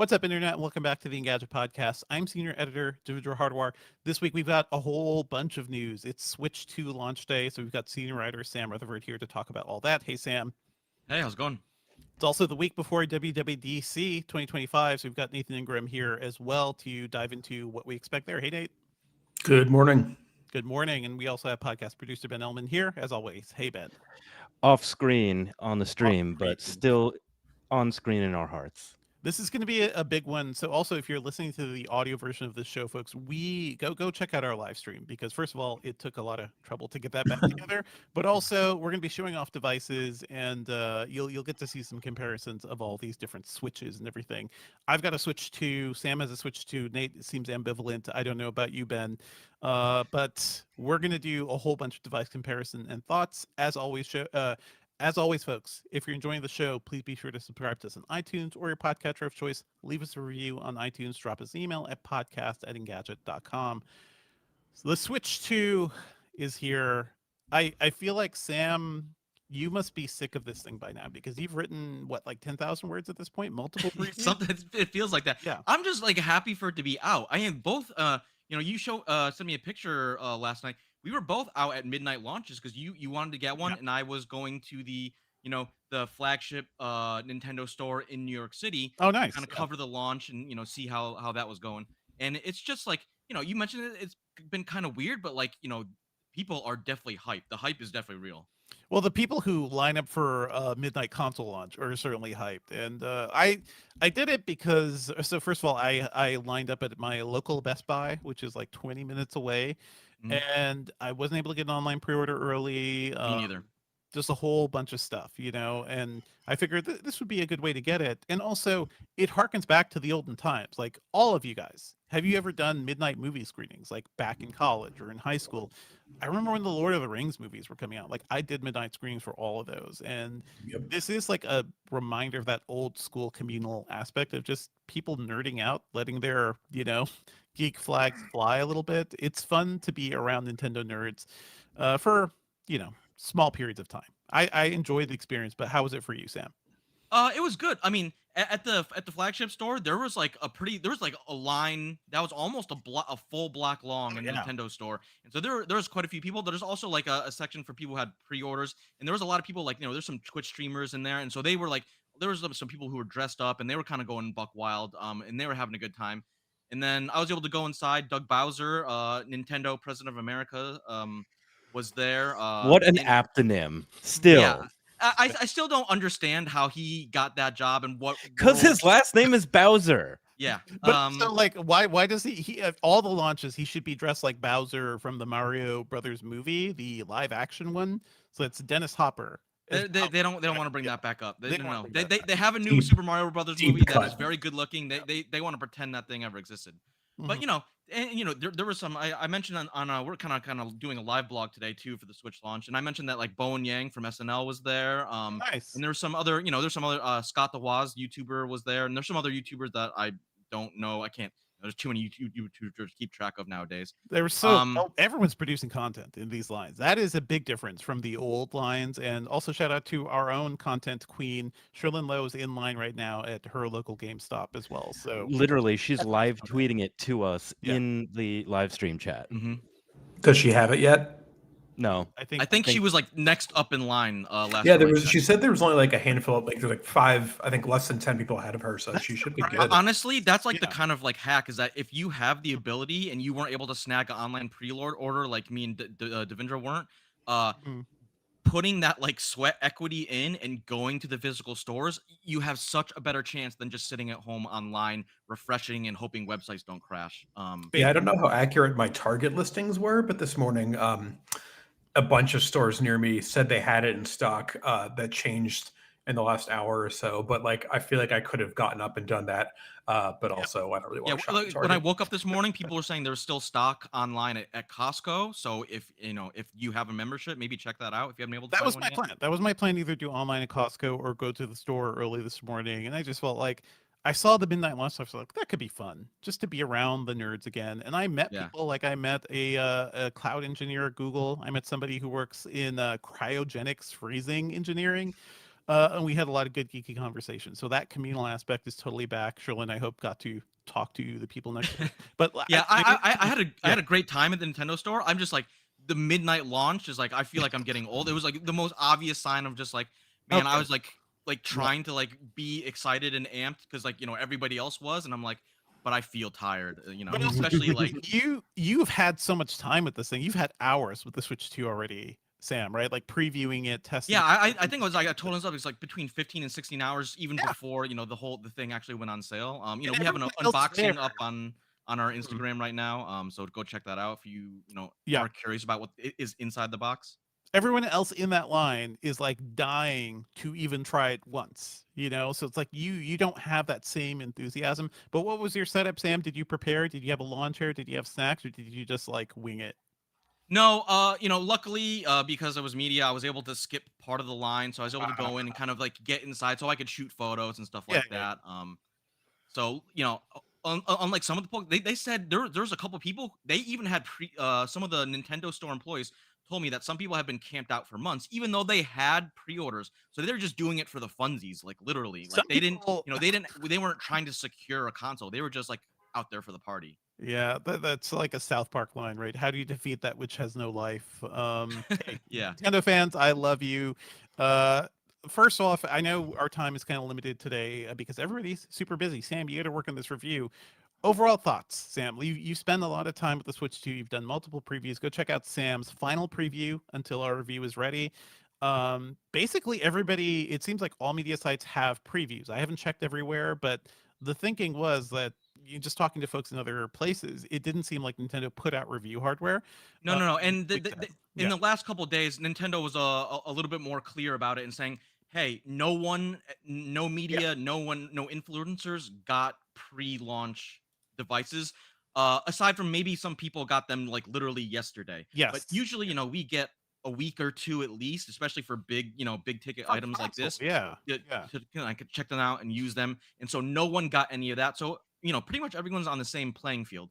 What's up, Internet? Welcome back to the Engadget Podcast. I'm Senior Editor Devindra. This week, we've got a whole bunch of news. It's Switch 2 launch day, so we've got Senior Writer Sam Rutherford here to talk about all that. Hey, Sam. Hey, how's it going? It's also the week before WWDC 2025, so we've got Nathan Ingraham here as well to dive into what we expect there. Hey, Nate. Good morning. Good morning. And we also have podcast producer Ben Ellman here, as always. Hey, Ben. Off screen on the stream, but still on screen in our hearts. This is going to be a big one. So also, if you're listening to the audio version of this show, folks, we go check out our live stream, because first of all, it took a lot of trouble to get that back together. But also, we're going to be showing off devices, and you'll get to see some comparisons of all these different switches and everything. I've got a Switch 2. Sam has a Switch 2. Nate seems ambivalent. I don't know about you, Ben. But we're going to do a whole bunch of device comparison and thoughts. As always, folks, if you're enjoying the show, please be sure to subscribe to us on iTunes or your podcatcher of choice. Leave us a review on iTunes. Drop us an email at podcast@engadget.com. So the Switch 2 is here. I feel like, Sam, you must be sick of this thing by now, because you've written, what, like 10,000 words at this point? Multiple previews? Something, it feels like that. Yeah. I'm just like happy for it to be out. I am both. You sent me a picture last night. We were both out at midnight launches because you wanted to get one, and I was going to the flagship Nintendo store in New York City. Oh, nice. Kind of cover the launch and see how that was going. And it's just like you mentioned it's been kind of weird, but people are definitely hyped. The hype is definitely real. Well, the people who line up for midnight console launch are certainly hyped, and I did it because, so first of all, I lined up at my local Best Buy, which is like 20 minutes away, and I wasn't able to get an online pre-order early. Me neither. Just a whole bunch of stuff, and I figured this would be a good way to get it. And also, it harkens back to the olden times. Like, all of you guys, have you ever done midnight movie screenings, like back in college or in high school? I remember when the Lord of the Rings movies were coming out. Like, I did midnight screenings for all of those. And this is like a reminder of that old school communal aspect of just people nerding out, letting their, geek flags fly a little bit. It's fun to be around Nintendo nerds for, small periods of time. I enjoyed the experience, but how was it for you, Sam? It was good. I mean, at the flagship store, there was like a line that was almost a full block long in the Nintendo store, and so there was quite a few people. There's also like a section for people who had pre-orders, and there was a lot of people there's some Twitch streamers in there, and so they were there was some people who were dressed up, and they were kind of going buck wild, and they were having a good time. And then I was able to go inside. Doug Bowser, Nintendo President of America, was there. What an aptonym! Still, yeah. I still don't understand how he got that job and what. Because his last name is Bowser. Yeah. But so why does he at all the launches he should be dressed like Bowser from the Mario Brothers movie, the live action one? So it's Dennis Hopper. They don't want to bring that back up. They have a new Super Mario Brothers movie that is very good looking. They want to pretend that thing ever existed. But there was some I mentioned on we're kind of doing a live blog today too for the Switch launch, and I mentioned that Bowen Yang from SNL was there. Nice. And there's some other Scott the Woz YouTuber was there, and there's some other YouTubers that I don't know. I can't. There's too many YouTubers to keep track of nowadays. There was everyone's producing content in these lines. That is a big difference from the old lines. And also shout out to our own content queen, Sherlyn Lowe's in line right now at her local GameStop as well. So literally, she's live tweeting it to us in the live stream chat. Does she have it yet? No, I think she was next up in line last. Yeah, she said there was only a handful of there's 5, I think less than 10 people ahead of her, so she should be good. Honestly, that's the kind of hack is that if you have the ability and you weren't able to snag an online pre-order like me and Devindra weren't, putting that sweat equity in and going to the physical stores, you have such a better chance than just sitting at home online refreshing and hoping websites don't crash. Yeah, I don't know how accurate my Target listings were, but this morning a bunch of stores near me said they had it in stock. That changed in the last hour or so, but I feel like I could have gotten up and done that, but also I don't really want to shop at Target. When I woke up this morning, people were saying there's still stock online at Costco. So if you have a membership, maybe check that out if you haven't been able to. That was my plan. That was my plan: either do online at Costco or go to the store early this morning. And I just felt like I saw the midnight launch. So I was like, that could be fun, just to be around the nerds again. And I met people. I met a cloud engineer at Google. I met somebody who works in cryogenics freezing engineering. and we had a lot of good geeky conversations. So that communal aspect is totally back. Sherlyn, I hope, got to talk to the people next to but Yeah, I yeah. had a great time at the Nintendo store. I'm just like the midnight launch is like I feel like I'm getting old. It was like the most obvious sign of just like, man, I Okay. was like Yeah. trying to like be excited and amped because like everybody else was, and I'm like, but I feel tired, But also, especially like you've had so much time with this thing. You've had hours with the Switch 2 already, Sam, right? Like previewing it, testing yeah, it. I think it was like I told myself it's like between 15 and 16 hours even Yeah. before the thing actually went on sale. And We have an everyone else there. unboxing up on our Mhm. Instagram right now. So go check that out if Yeah. are curious about what is inside the box. Everyone else in that line is like dying to even try it once, so it's like you don't have that same enthusiasm. But what was your setup, Sam? Did you prepare? Did you have a lawn chair? Did you have snacks, or did you just like wing it? No, luckily, because it was media, I was able to skip part of the line, so I was able to Uh, go in and kind of like get inside, so I could shoot photos and stuff yeah, like yeah. that. So unlike some of the they said there's a couple people they even had some of the Nintendo store employees told me that some people have been camped out for months, even though they had pre-orders, so they're just doing it for the funsies, like literally, like Some people, they weren't trying to secure a console, they were just like out there for the party. yeah, that's like a South Park line, right? How do you defeat that which has no life? Hey, Yeah. Nintendo fans, I love you. Uh, First off, I know our time is kind of limited today because everybody's super busy. Sam, you got to work on this review. Overall thoughts, Sam. You spend a lot of time with the Switch 2. You've done multiple previews. Go check out Sam's final preview until our review is ready. Basically, everybody, it seems like all media sites have previews. I haven't checked everywhere, but the thinking was that you just talking to folks in other places, it didn't seem like Nintendo put out review hardware. No. And Like that. in Yeah. the last couple of days, Nintendo was a little bit more clear about it and saying, "Hey, no one, no Yeah. media, no influencers got pre-launch devices. Aside from maybe some people got them like literally yesterday. But Yes. usually, we get a week or two at least, especially for big ticket For items like console, this. yeah. To, Yeah. I could check them out and use them. And so no one got any of that. So pretty much everyone's on the same playing field.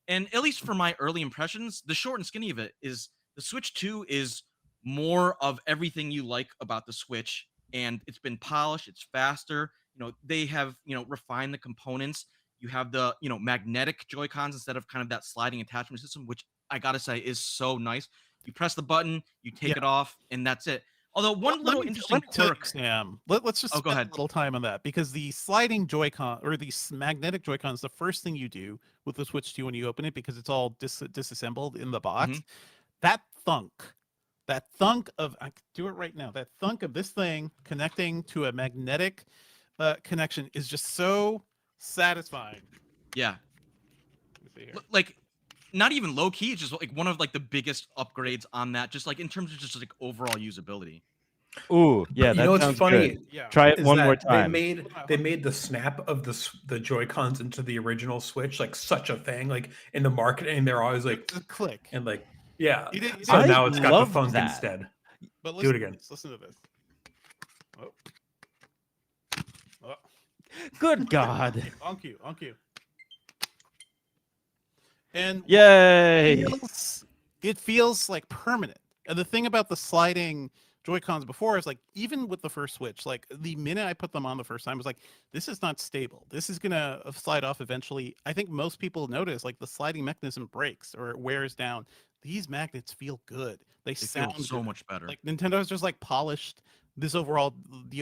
And at least for my early impressions, the short and skinny of it is the Switch 2 is more of everything you like about the Switch, and it's been polished, it's faster. They have, refined the components. You have the, magnetic Joy-Cons instead of kind of that sliding attachment system, which I gotta say is so nice. You press the button, you take Yeah. it off, and that's it. Although one little interesting let me tell you, quirk. Sam. Let's just Oh, go spend ahead. a little time on that because the sliding Joy-Con or the magnetic Joy-Con is the first thing you do with the Switch 2 when you open it because it's all disassembled in the box. Hmm. That thunk, that thunk of I can do it right now. That thunk of this thing connecting to a magnetic connection is just so satisfying. Yeah. Let me see here. Like not even low key, it's just like one of like the biggest upgrades on that, just like in terms of just like overall usability. Ooh, yeah, But that what's sounds funny good. Yeah. Try it is one more that they time. made the snap of the Joy Cons into the original Switch like such a thing. Like in the marketing, they're always like The click. and like yeah. It So is. now I it's got the love thunk that. instead. But Do listen it to again. this. Listen to this. Oh. Oh. Good God. On cue. On cue. And Yay. it feels like permanent. And the thing about the sliding Joy-Cons before is like even with the first Switch, like the minute I put them on the first time, I was like, this is not stable. This is gonna slide off eventually. I think most people notice like the sliding mechanism breaks or it wears down. These magnets feel good. They They feel sound so good. much better. Like Nintendo's just like polished the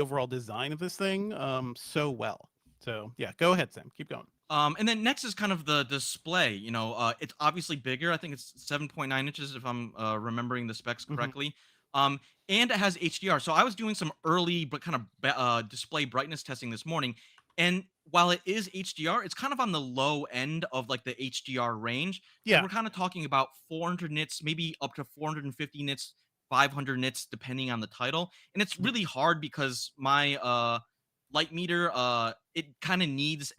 overall design of this thing so well. So yeah, go ahead, Sam. Keep going. And then next is kind of the display. It's obviously bigger. I think it's 7.9 inches if I'm remembering the specs Mhm. correctly. And it has HDR. So I was doing some early but kind of display brightness testing this morning, and while it is HDR, it's kind of on the low end of like the HDR range. So Yeah. we're kind of talking about 400 nits, maybe up to 450 nits, 500 nits, depending on the title. And it's really hard because my light meter it kind of needs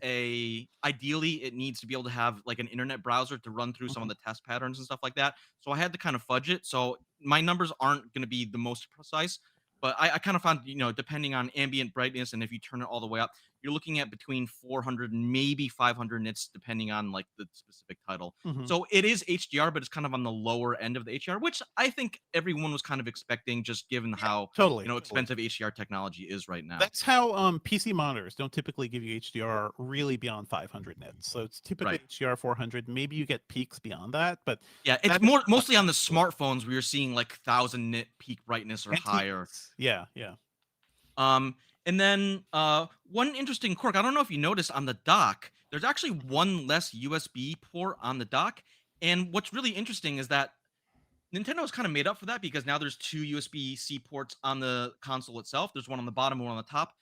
ideally it needs to be able to have like an internet browser to run through some of Mhm. the test patterns and stuff like that, so I had to kind of fudge it, so my numbers aren't going to be the most precise, but I kind of found depending on ambient brightness and if you turn it all the way up, you're looking at between 400 and maybe 500 nits, depending on like the specific title. Mhm. So it is HDR, but it's kind of on the lower end of the HDR, which I think everyone was kind of expecting, just given how Totally. expensive HDR technology is right now. That's how PC monitors don't typically give you HDR really beyond 500 nits. So it's typically Right. HDR 400. Maybe you get peaks beyond that, but Yeah, it's that is mostly on the smartphones where you're seeing like 1,000 nit peak brightness or higher. NTs. Yeah, yeah. And then one interesting quirk, I don't know if you noticed on the dock, there's actually one less USB port on the dock. And what's really interesting is that Nintendo has kind of made up for that because now there's two USB-C ports on the console itself. There's one on the bottom, one on the top.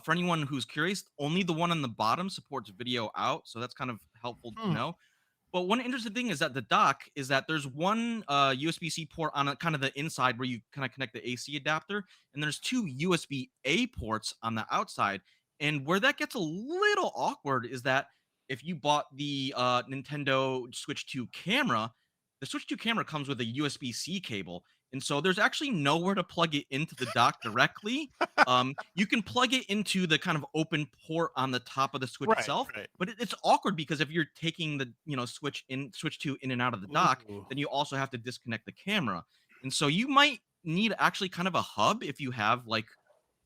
For anyone who's curious, only the one on the bottom supports video out, so that's kind of helpful to Hmm. know. But one interesting thing is that the dock is that there's one USB-C port on kind of the inside where you kind of connect the AC adapter, and there's two USB-A ports on the outside. And where that gets a little awkward is that if you bought the Nintendo Switch 2 camera, the Switch 2 camera comes with a USB-C cable, and so there's actually nowhere to plug it into the dock directly. You can plug it into the kind of open port on the top of the Switch Right, itself, right. but it's awkward because if you're taking the Switch 2 in and out of the dock, Ooh. then you also have to disconnect the camera, and so you might need actually kind of a hub if you have like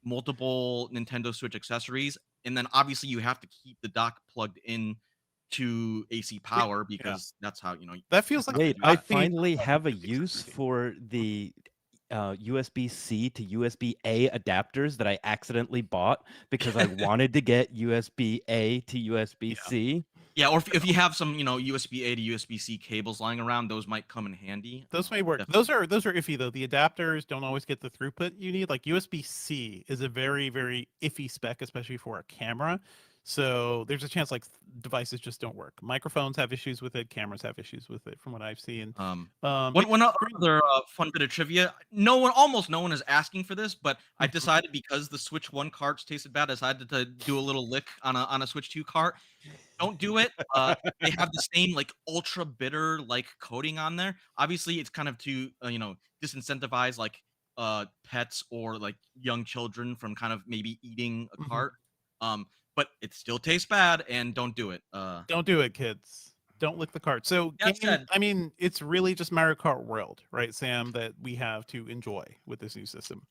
multiple Nintendo Switch accessories, and then obviously you have to keep the dock plugged in to AC power because that's how That feels like Wait, I I think finally have a big use accessory. for the USB-C to USB-A adapters that I accidentally bought because I wanted to get USB-A to USB-C. Yeah, or if you have some USB-A to USB-C cables lying around, those might come in handy. Those may work. Definitely. Those are iffy though. The adapters don't always get the throughput you need. Like USB-C is a very, very iffy spec, especially for a camera. So there's a chance like devices just don't work. Microphones have issues with it. Cameras have issues with it, from what I've seen. One other fun bit of trivia. Almost no one is asking for this, but I decided because the Switch 1 carts tasted bad, I decided to do a little lick on a Switch 2 cart. Don't do it. They have the same like ultra bitter like coating on there. Obviously, it's kind of to disincentivize like pets or like young children from kind of maybe eating a cart. But it still tastes bad, and don't do it. Don't do it, kids. Don't lick the cart. So, That said- I mean, it's really just Mario Kart World, right, Sam, that we have to enjoy with this new system.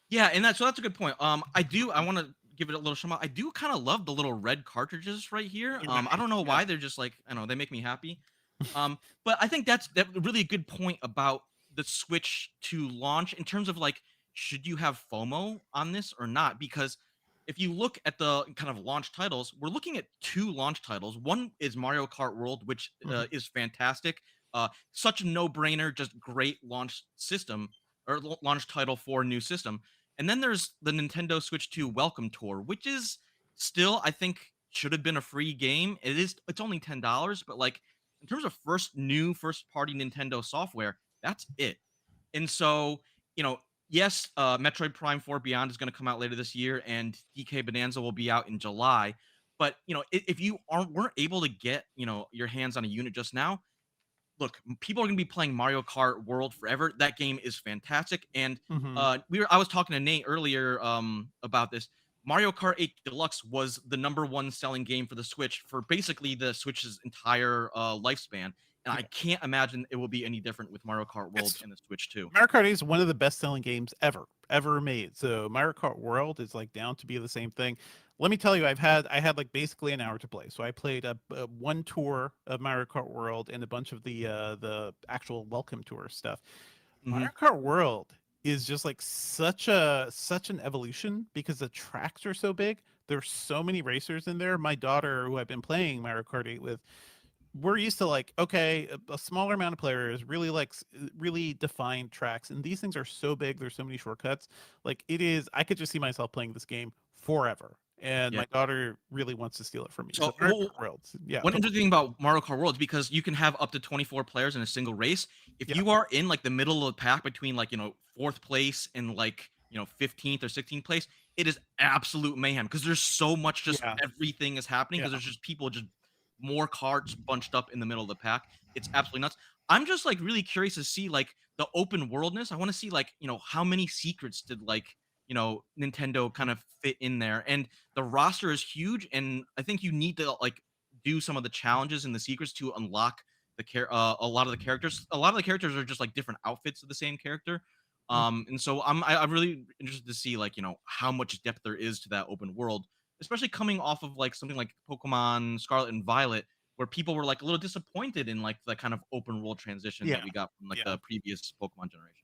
Yeah, and that's a good point. I want to give it a little shout out. I do kind of love the little red cartridges right here. I don't know why they're just like, I don't know, they make me happy. But I think that's really a good point about the Switch 2 launch in terms of like, should you have FOMO on this or not? Because if you look at the kind of launch titles, we're looking at two launch titles. One is Mario Kart World, which is fantastic. Such a no-brainer, just great launch system or launch title for a new system. And then there's the Nintendo Switch 2 Welcome Tour, which is still, I think, should have been a free game. It's only $10, but like in terms of first-party Nintendo software, that's it. And so, yes, Metroid Prime 4 Beyond is going to come out later this year, and DK Bonanza will be out in July. But if you weren't able to get your hands on a unit just now, look, people are going to be playing Mario Kart World forever. That game is fantastic, and I was talking to Nate earlier about this. Mario Kart 8 Deluxe was the #1 selling game for the Switch for basically the Switch's entire lifespan. And I can't imagine it will be any different with Mario Kart World and the Switch 2. Mario Kart 8 is one of the best-selling games ever made. So Mario Kart World is like down to be the same thing. Let me tell you, I had like basically an hour to play. So I played one tour of Mario Kart World and a bunch of the actual Welcome Tour stuff. Mario Kart World is just like such an evolution because the tracks are so big. There's so many racers in there. My daughter, who I've been playing Mario Kart 8 with, we're used to like, okay, a smaller amount of players, really defined tracks, and these things are so big. There's so many shortcuts. Like I could just see myself playing this game forever. And my daughter really wants to steal it from me. So, one interesting thing about Mario Kart World is because you can have up to 24 players in a single race. If you are in like the middle of the pack between like 4th place and like 15th or 16th place, it is absolute mayhem because there's so much everything is happening because there's just people more carts bunched up in the middle of the pack. It's absolutely nuts. I'm just like really curious to see like the open worldness. I want to see like how many secrets did like Nintendo kind of fit in there. And the roster is huge, and I think you need to like do some of the challenges and the secrets to unlock a lot of the characters. A lot of the characters are just like different outfits of the same character. And so I'm really interested to see like how much depth there is to that open world, especially coming off of like something like Pokemon Scarlet and Violet, where people were like a little disappointed in like the kind of open world transition that we got from like the previous Pokemon generation.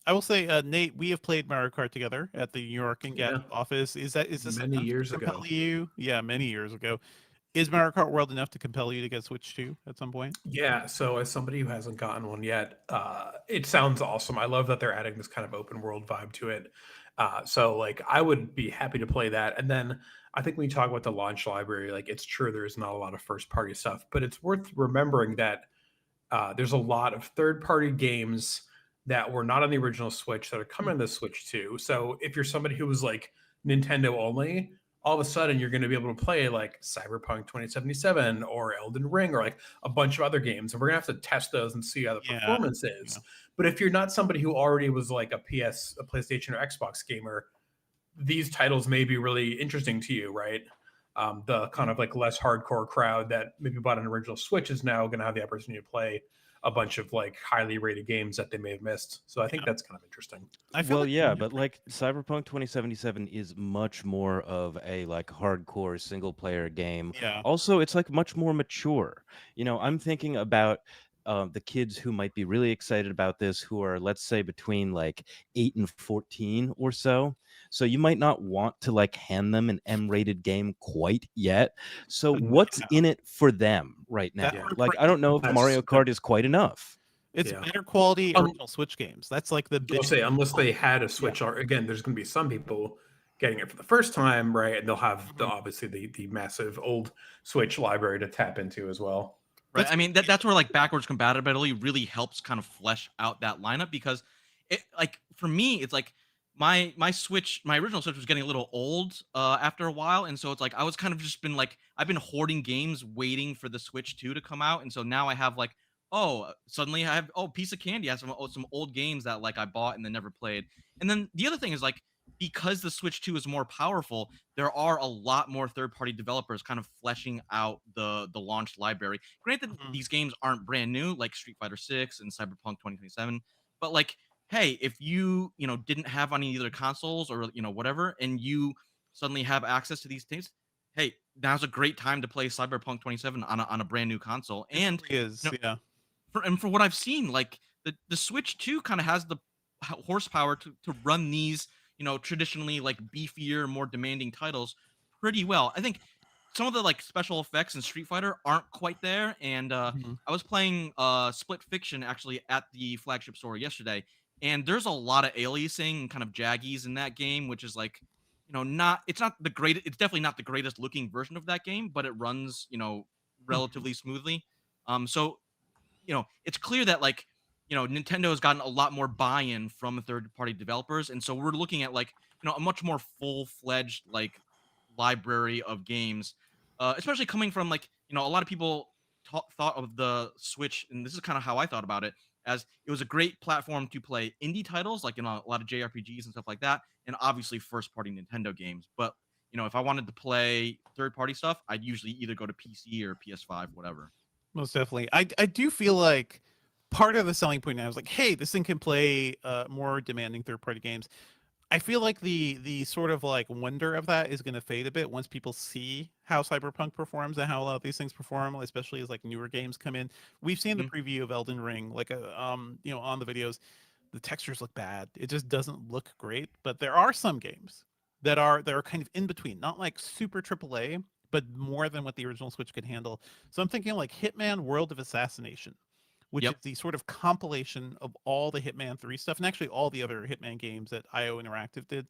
I will say, Nate, we have played Mario Kart together at the New York Engadget office. Is this Many enough years to ago. compel you? Yeah, many years ago. Is Mario Kart World enough to compel you to get Switch 2 at some point? Yeah, so as somebody who hasn't gotten one yet, it sounds awesome. I love that they're adding this kind of open world vibe to it. So like I would be happy to play that. And then I think when you talk about the launch library, like it's true there's not a lot of first party stuff, but it's worth remembering that there's a lot of third party games that were not on the original Switch that are coming to the Switch too. So if you're somebody who was like Nintendo only, all of a sudden you're going to be able to play like Cyberpunk 2077 or Elden Ring or like a bunch of other games. And we're going to have to test those and see how the performance is. Yeah. But if you're not somebody who already was like a PlayStation or Xbox gamer, these titles may be really interesting to you, right? The kind of like less hardcore crowd that maybe bought an original Switch is now going to have the opportunity to play a bunch of like highly rated games that they may have missed. So I think that's kind of interesting. But like Cyberpunk 2077 is much more of a like hardcore single player game. Yeah. Also, it's like much more mature. I'm thinking about the kids who might be really excited about this, who are, let's say, between like 8 and 14 or so. So you might not want to like hand them an M-rated game quite yet. So what's in it for them right now? Like, I don't know if Mario Kart is quite enough. It's better quality original Switch games. That's like the big. I'll say, unless they had a Switch, again, there's going to be some people getting it for the first time, right? And they'll have obviously the massive old Switch library to tap into as well. Right. I mean, that's where like backwards compatibility really helps kind of flesh out that lineup, because it like for me, it's like my original Switch was getting a little old after a while, and so it's like I was kind of just been like I've been hoarding games waiting for the Switch 2 to come out, and so now I have like suddenly I have piece of candy. I have some old games that like I bought and then never played. And then the other thing is like, because the Switch 2 is more powerful, there are a lot more third-party developers kind of fleshing out the launch library. Granted, these games aren't brand new, like Street Fighter 6 and Cyberpunk 2027, but like, hey, if you didn't have any other consoles or whatever, and you suddenly have access to these things, hey, now's a great time to play Cyberpunk 27 on a brand new console. And it is, yeah. For what I've seen, like the Switch 2 kind of has the horsepower to run these traditionally like beefier, more demanding titles pretty well. I think some of the like special effects in Street Fighter aren't quite there, and I was playing Split Fiction actually at the flagship store yesterday, and there's a lot of aliasing and kind of jaggies in that game, which is like it's not the greatest, it's definitely not the greatest looking version of that game, but it runs relatively smoothly. So it's clear that like Nintendo has gotten a lot more buy-in from third-party developers, and so we're looking at like a much more full-fledged like library of games, especially coming from like a lot of people thought of the Switch, and this is kind of how I thought about it, as it was a great platform to play indie titles like a lot of JRPGs and stuff like that, and obviously first-party Nintendo games. But if I wanted to play third-party stuff, I'd usually either go to PC or PS5, whatever. Most definitely. I do feel like part of the selling point now is like, hey, this thing can play more demanding third-party games. I feel like the sort of like wonder of that is going to fade a bit once people see how Cyberpunk performs and how a lot of these things perform, especially as like newer games come in. We've seen the preview of Elden Ring, like on the videos, the textures look bad. It just doesn't look great. But there are some games that are kind of in between, not like super AAA, but more than what the original Switch could handle. So I'm thinking like Hitman World of Assassination, which is the sort of compilation of all the Hitman 3 stuff, and actually all the other Hitman games that IO Interactive did.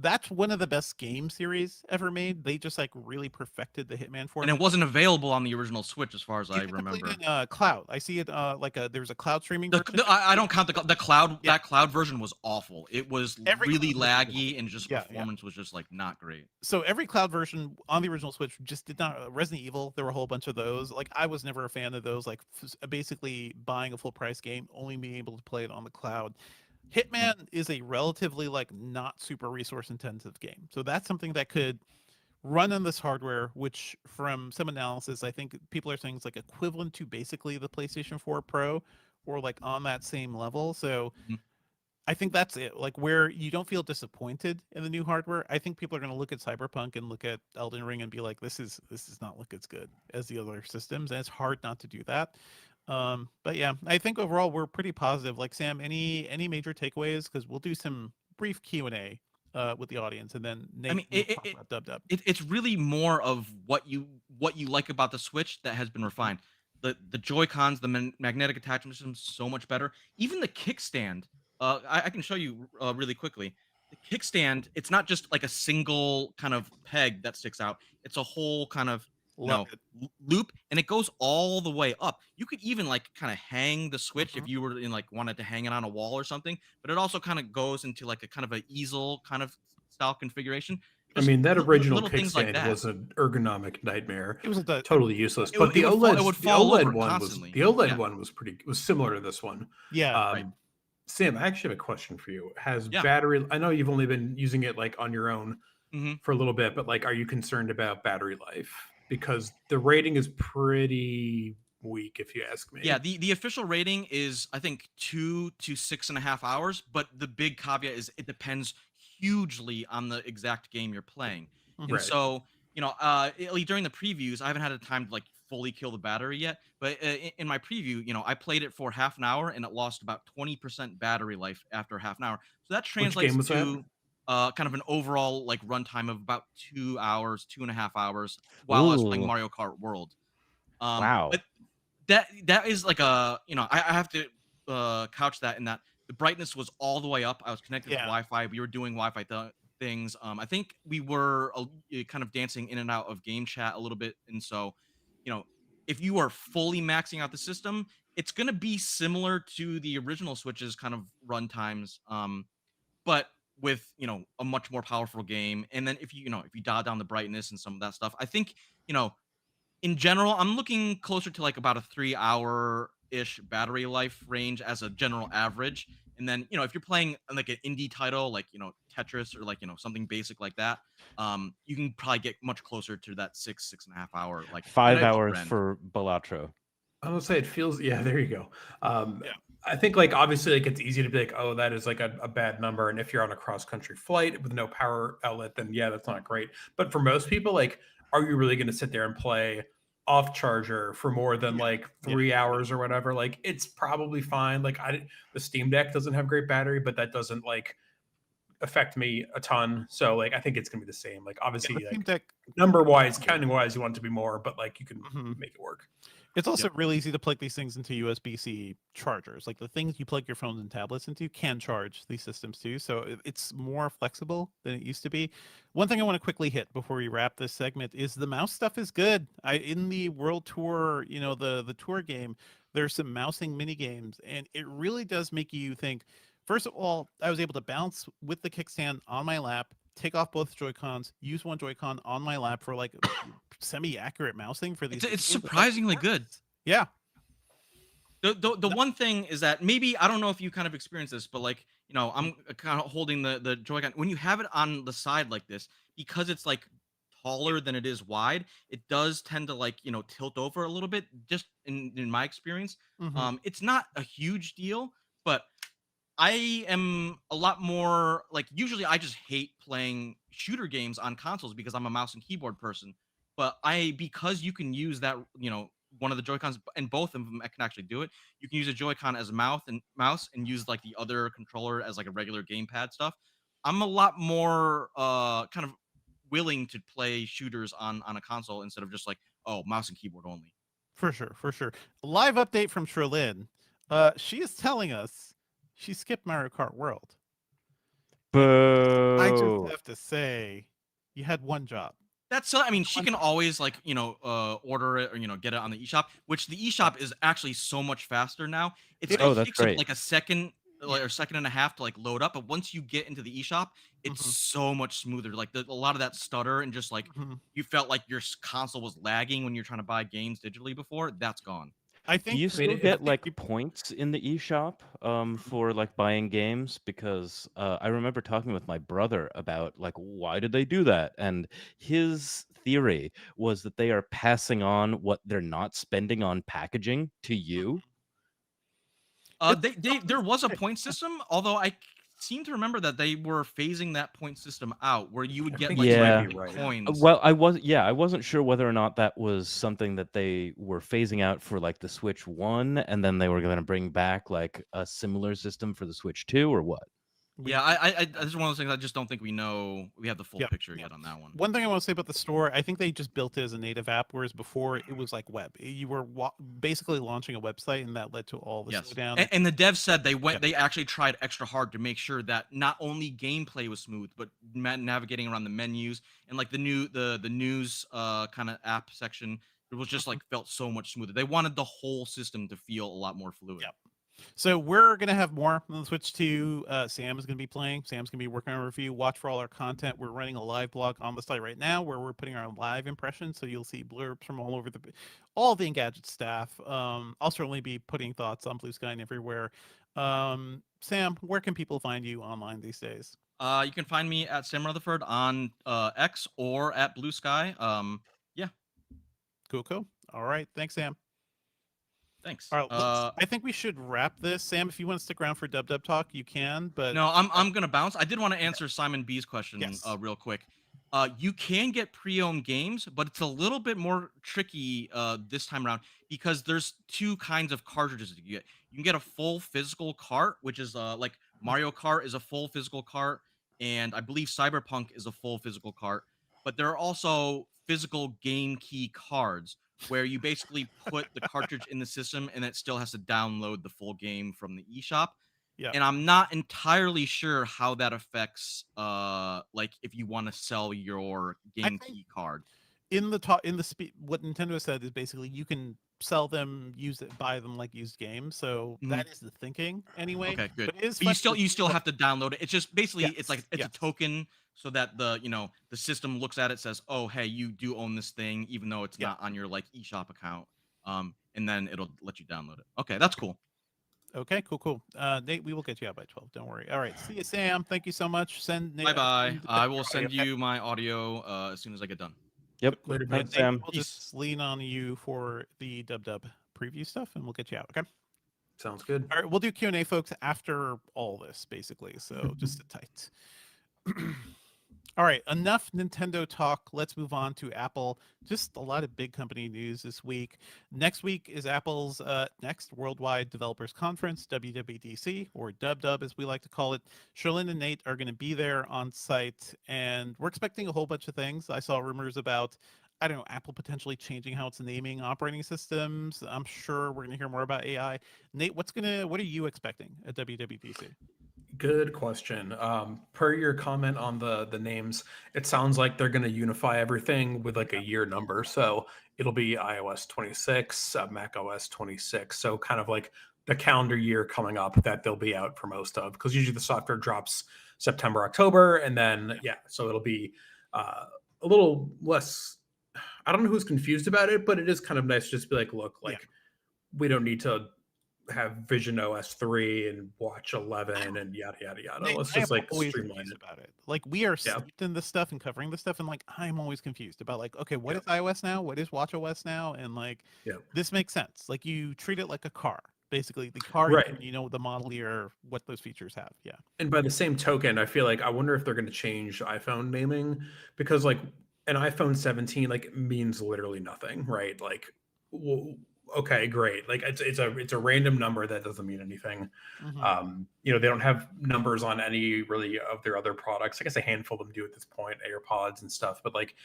That's one of the best game series ever made. They just like really perfected the Hitman formula. And it wasn't available on the original Switch, as far as I remember. In, cloud. I see it there's a cloud streaming version. I don't count the cloud. Yeah. That cloud version was awful. It was really laggy, and just performance was just like not great. So every cloud version on the original Switch just did not. Resident Evil, there were a whole bunch of those. Like I was never a fan of those. Like basically buying a full price game, only being able to play it on the cloud. Hitman is a relatively like not super resource intensive game. So that's something that could run on this hardware, which from some analysis, I think people are saying is like equivalent to basically the PlayStation 4 Pro or like on that same level. So Mhm. I think that's it. Like where you don't feel disappointed in the new hardware. I think people are going to look at Cyberpunk and look at Elden Ring and be like, this does not look as good as the other systems, and it's hard not to do that. But yeah, I think overall we're pretty positive. Like Sam, any major takeaways? Because we'll do some brief Q&A with the audience, and then I Nate mean, will talk about Dub Dub. it's really more of what you like about the Switch that has been refined. The Joy Cons, the magnetic attachment system, so much better. Even the kickstand. I can show you really quickly. The kickstand, it's not just like a single kind of peg that sticks out. It's a whole kind of Love it. loop, and it goes all the way up. You could even like kind of hang the Switch Mhm. if you were in like wanted to hang it on a wall or something. But it also kind of goes into like a kind of an easel kind of style configuration. I Just mean, that original little things like kickstand that. was an ergonomic nightmare, It was a totally useless. It would But the it would the fall over OLED one was constantly. the OLED Yeah, one was similar to this one. yeah. right. Um, Sam, I actually have a question for you. Has Yeah. battery? I know you've only been using it like on your own Mhm. for a little bit, but like, are you concerned about battery life? Because the rating is pretty weak, if you ask Yeah, me. the official rating is I think 2 to 6.5 hours, but the big caveat is it depends hugely on the exact game you're playing. And Mhm. Right. so, at least during the previews, I haven't had the time to like fully kill the battery yet. But in my preview, I played it for half an hour and it lost about 20% battery life after half an hour. So that Which translates game was that? to kind of an overall like runtime of about 2 hours, 2.5 hours while I was playing Ooh, Mario Kart World. wow. But that is like I have to couch that in that the brightness was all the way up. I was connected to Yeah. Wi-Fi. We were doing Wi-Fi things. I think we were kind of dancing in and out of game chat a little bit, and so you know if you are fully maxing out the system, it's gonna be similar to the original Switch's kind of run times, but with a much more powerful game. And then if you dial down the brightness and some of that stuff, I think you know in general, I'm looking closer to like about a 3 hour ish battery life range as a general average. And then, if you're playing like an indie title, like, Tetris or like, something basic like that, you can probably get much closer to that 6.5 hour, like at Five the upper hours end. for Balatro. I would say it feels. Yeah, there you go. Yeah. I think like obviously like it's easy to be like, oh, that is like a bad number. And if you're on a cross country flight with no power outlet, then yeah, that's not great. But for most people, like, are you really going to sit there and play off charger for more than Yeah. like Yeah. 3 hours or whatever? Like, it's probably fine. Like, the Steam Deck doesn't have great battery, but that doesn't like affect me a ton. So like, I think it's gonna be the same. Like, Yeah, the obviously, Steam like Deck. number wise, counting wise, you want it to be more, but like you can Mhm. make it work. It's also Yep. really easy to plug these things into USB-C chargers. Like the things you plug your phones and tablets into can charge these systems too. So it's more flexible than it used to be. One thing I want to quickly hit before we wrap this segment is the mouse stuff is good. In the World Tour, the tour game, there's some mousing mini games, and it really does make you think. First of all, I was able to bounce with the kickstand on my lap, take off both Joy-Cons, use one Joy-Con on my lap for like semi-accurate mousing for these It's mini games. It actually surprisingly good. works. Yeah. The one thing is that maybe I don't know if you kind of experienced this, but like I'm kind of holding the Joy-Con when you have it on the side like this because it's like taller than it is wide. It does tend to like tilt over a little bit. Just in my experience, Mhm. it's not a huge deal, but I am a lot more like usually I just hate playing shooter games on consoles because I'm a mouse and keyboard person. But because you can use that, one of the Joy-Cons and both of them can actually do it. You can use a Joy-Con as a mouse and use like the other controller as like a regular gamepad stuff. I'm a lot more kind of willing to play shooters on a console instead of just like, oh, mouse and keyboard only. For sure, for sure. Live update from Sherlyn. She is telling us she skipped Mario Kart World. And I just Boo. have to say, you had one job. That's so. I mean, she One can job. always like order it or get it on the eShop, which the eShop is actually so much faster now. It It still Oh, is. that's takes great. like a second Yeah. or second and a half to like load up, but once you get into the eShop, it's Mhm. so much smoother. Like a lot of that stutter and just like Mhm. you felt like your console was lagging when you're trying to buy games digitally before, that's gone. I Do think you I mean, still if get think like people- points in the eShop for like buying games? Because I remember talking with my brother about like why did they do that? And his theory was that they are passing on what they're not spending on packaging to you. There was a point system, although I seem to remember that they were phasing that point system out, where you would I get think like you might Yeah. be right. coins. Well, I wasn't sure whether or not that was something that they were phasing out for like the Switch 1 and then they were going to bring back like a similar system for the Switch 2 or what. Yeah, I this is one of those things I just don't think we have the full Yeah, picture yeah. yet on that one. One thing I want to say about the store, I think they just built it as a native app, whereas before it was like web. You were basically launching a website, and that led to all the Yes, slowdown. and the dev said they Yeah. they actually tried extra hard to make sure that not only gameplay was smooth, but navigating around the menus and like the news kind of app section, it was just like felt so much smoother. They wanted the whole system to feel a lot more fluid. Yep. So we're gonna have more on the Switch 2. Sam is gonna be playing. Sam's gonna be working on a review. Watch for all our content. We're running a live blog on the site right now where we're putting our live impressions. So you'll see blurbs from all over all the Engadget staff. I'll certainly be putting thoughts on Blue Sky and everywhere. Sam, where can people find you online these days? You can find me at Sam Rutherford on X or at Blue Sky. Yeah, Cool. All right. Thanks, Sam. thanks. All right. I think we should wrap this. Sam, if you want to stick around for Dub Talk, you can. But No, I'm gonna bounce. I did want to answer Simon B's question Yes. real quick. You can get pre-owned games, but it's a little bit more tricky this time around because there's two kinds of cartridges that you get. You can get a full physical cart, which is like Mario Kart is a full physical cart, and I believe Cyberpunk is a full physical cart. But there are also physical game key cards where you basically put the cartridge in the system and it still has to download the full game from the eShop. Yeah. And I'm not entirely sure how that affects like if you want to sell your game think- key card. What Nintendo said is basically you can sell them, use it, buy them like used games. So that is the thinking anyway. Okay, good. But it is But funny you to still see, have to download it. It's just basically it's Yes, a yes. token so that the the system looks at it, says, "Oh, hey, you do own this thing even though it's Yeah. not on your like eShop account." And then it'll let you download it. Okay, that's cool. Okay, cool. Nate, we will get you out by 12. Don't worry. All right. See you, Sam. Thank you so much. Send Nate. Bye-bye. I will your send audio. you my audio as soon as I get done. Yep. Later, Thanks, bud. Sam. We'll just lean on you for the Dub preview stuff, and we'll get you out. Okay. Sounds good. All right. We'll do Q&A, folks, after all this, basically. So just sit tight. All right, enough Nintendo talk. Let's move on to Apple. Just a lot of big company news this week. Next week is Apple's next Worldwide Developers Conference, WWDC, or Dub as we like to call it. Sherlyn and Nate are going to be there on site, and we're expecting a whole bunch of things. I saw rumors about, I don't know, Apple potentially changing how it's naming operating systems. I'm sure we're going to hear more about AI. Nate, what are you expecting at WWDC? Good question. Per your comment on the names, it sounds like they're going to unify everything with like a year number. So it'll be iOS 26, Mac OS 26. So kind of like the calendar year coming up that they'll be out for most of, because usually the software drops September, October, and then so it'll be a little less. I don't know who's confused about it, but it is kind of nice to just be like, look, like we don't need to have Vision OS 3 and Watch 11 and yada yada yada. Nate, Let's I just am like always streamline confused it. about it. Like we are steeped in this stuff and covering this stuff, and like I'm always confused about like, okay, what is iOS now? What is Watch OS now? And like, this makes sense. Like you treat it like a car. Basically, the car, Right. you know, the model year, what those features have. Yeah. And by the same token, I feel like I wonder if they're going to change iPhone naming, because like an iPhone 17 like means literally nothing, right? Like, well, okay, great. Like it's a random number that doesn't mean anything. They don't have numbers on any really of their other products. I guess a handful of them do at this point, AirPods and stuff, but like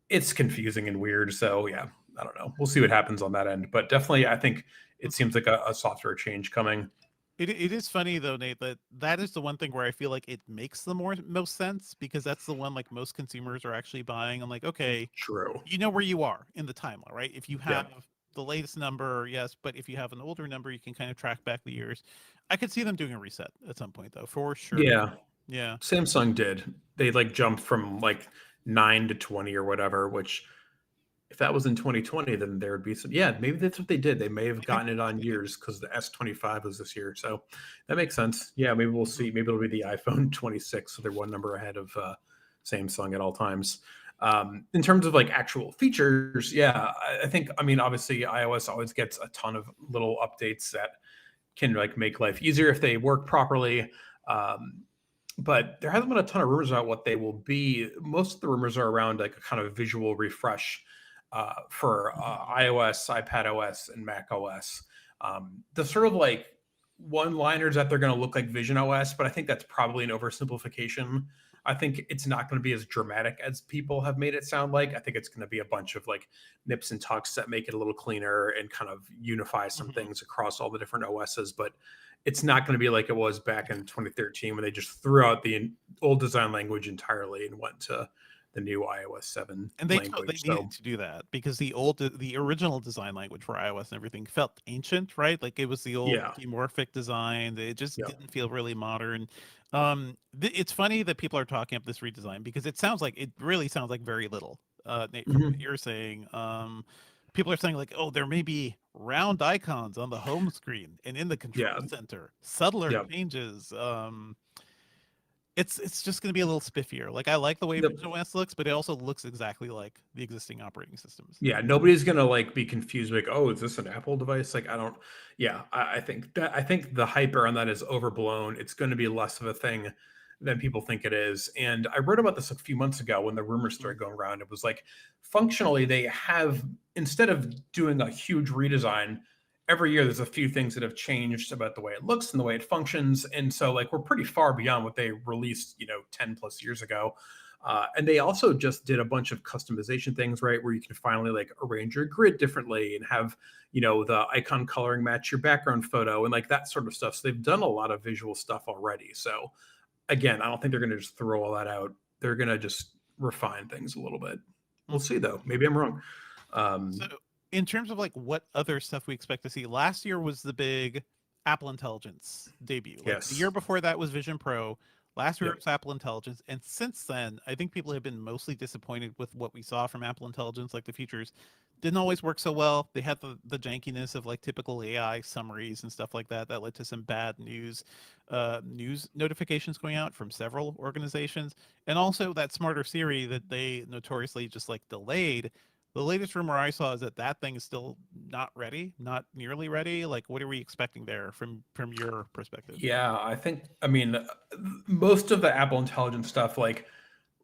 it's confusing and weird. So yeah, I don't know. We'll see what happens on that end. But definitely I think it seems like a software change coming. It is funny though, Nate, that is the one thing where I feel like it makes the most sense, because that's the one like most consumers are actually buying. I'm like, okay, True. you know where you are in the timeline, right? If you have the latest number, yes, but if you have an older number, you can kind of track back the years. I could see them doing a reset at some point though, for sure. Yeah. Samsung did. They like jumped from like 9 to 20 or whatever, which if that was in 2020, then there would be some. Yeah, maybe that's what they did. They may have I think gotten it on they did. years because the S25 was this year. So that makes sense. Yeah, maybe we'll see. Maybe it'll be the iPhone 26. So they're one number ahead of Samsung at all times. In terms of like actual features, yeah, I think, I mean, obviously iOS always gets a ton of little updates that can like make life easier if they work properly. Um, but there hasn't been a ton of rumors about what they will be. Most of the rumors are around like a kind of visual refresh for iOS, iPad OS, and Mac OS. The sort of like one-liners that they're going to look like Vision OS, but I think that's probably an oversimplification. I think it's not going to be as dramatic as people have made it sound like. I think it's going to be a bunch of like nips and tucks that make it a little cleaner and kind of unify some things across all the different OSs. But it's not going to be like it was back in 2013 when they just threw out the old design language entirely and went to the new iOS 7 And they language. needed to do that because the original design language for iOS and everything felt ancient, right? Like it was the old Yeah. demorphic design. It just Yeah. didn't feel really modern. It's funny that people are talking up this redesign because it really sounds like very little. Nate, from what you're saying, people are saying like, oh, there may be round icons on the home screen and in the control center, subtler changes. It's just going to be a little spiffier. Like I like the way Vision OS looks, but it also looks exactly like the existing operating systems. Yeah, nobody's gonna like be confused, like, oh, is this an Apple device? Like, I don't. Yeah, I think the hype around that is overblown. It's going to be less of a thing than people think it is. And I wrote about this a few months ago when the rumors started going around. It was like, functionally, they have, instead of doing a huge redesign, every year there's a few things that have changed about the way it looks and the way it functions. And so like we're pretty far beyond what they released, 10 plus years ago. And they also just did a bunch of customization things, right? Where you can finally like arrange your grid differently and have, the icon coloring match your background photo and like that sort of stuff. So they've done a lot of visual stuff already. So again, I don't think they're going to just throw all that out. They're going to just refine things a little bit. We'll see though. Maybe I'm wrong. So in terms of like what other stuff we expect to see, last year was the big Apple Intelligence debut. Like the year before that was Vision Pro. Last year was Apple Intelligence, and since then, I think people have been mostly disappointed with what we saw from Apple Intelligence. Like the features didn't always work so well. They had the jankiness of like typical AI summaries and stuff like that. That led to some bad news notifications going out from several organizations, and also that smarter Siri that they notoriously just like delayed. The latest rumor I saw is that thing is still not ready, not nearly ready. Like, what are we expecting there from your perspective? Yeah, I mean, most of the Apple Intelligence stuff like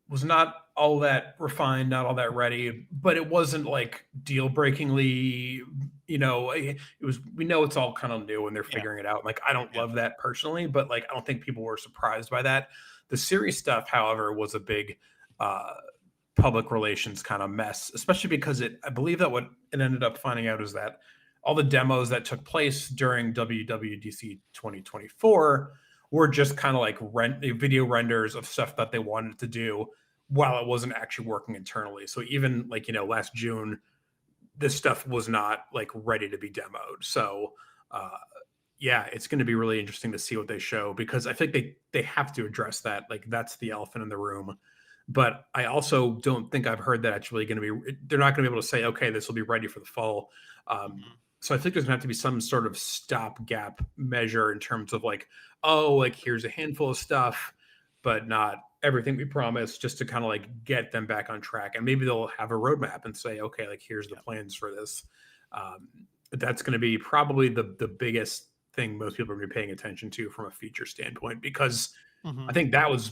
was not all that refined, not all that ready, but it wasn't like deal breakingly, it was, we know it's all kind of new and they're figuring it out. Like, I don't love that personally, but like, I don't think people were surprised by that. The Siri stuff, however, was a big, public relations kind of mess, especially because I believe that what it ended up finding out is that all the demos that took place during WWDC 2024 were just kind of like video renders of stuff that they wanted to do while it wasn't actually working internally. So even like, last June, this stuff was not like ready to be demoed. So, yeah, it's going to be really interesting to see what they show because I think they have to address that. Like that's the elephant in the room. But I also don't think I've heard that actually going to be, they're not going to be able to say, okay, this will be ready for the fall. So I think there's going to have to be some sort of stopgap measure in terms of like, oh, like here's a handful of stuff, but not everything we promised, just to kind of like get them back on track. And maybe they'll have a roadmap and say, okay, like here's the plans for this. That's going to be probably the biggest thing most people are going to be paying attention to from a feature standpoint, because I think that was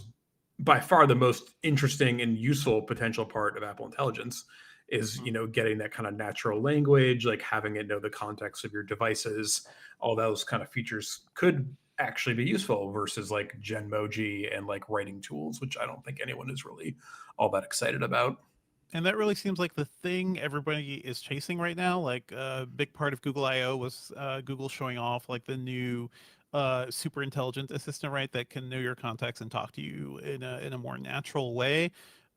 by far the most interesting and useful potential part of Apple Intelligence is, getting that kind of natural language, like having it know the context of your devices. All those kind of features could actually be useful versus like Genmoji and like writing tools, which I don't think anyone is really all that excited about. And that really seems like the thing everybody is chasing right now. Like a big part of Google I/O was Google showing off like the new super intelligent assistant, right? That can know your contacts and talk to you in a more natural way.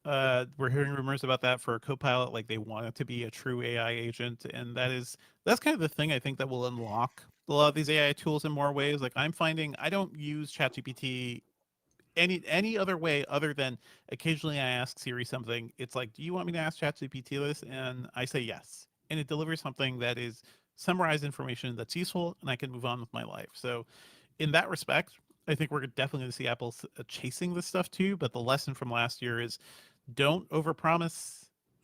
We're hearing rumors about that for Copilot, like they want it to be a true AI agent, and that's kind of the thing I think that will unlock a lot of these AI tools in more ways. Like I'm finding I don't use ChatGPT any other way other than occasionally I ask Siri something. It's like, do you want me to ask ChatGPT this? And I say yes, and it delivers something that is summarized information that's useful, and I can move on with my life. So, in that respect, I think we're definitely going to see Apple chasing this stuff too. But the lesson from last year is don't overpromise.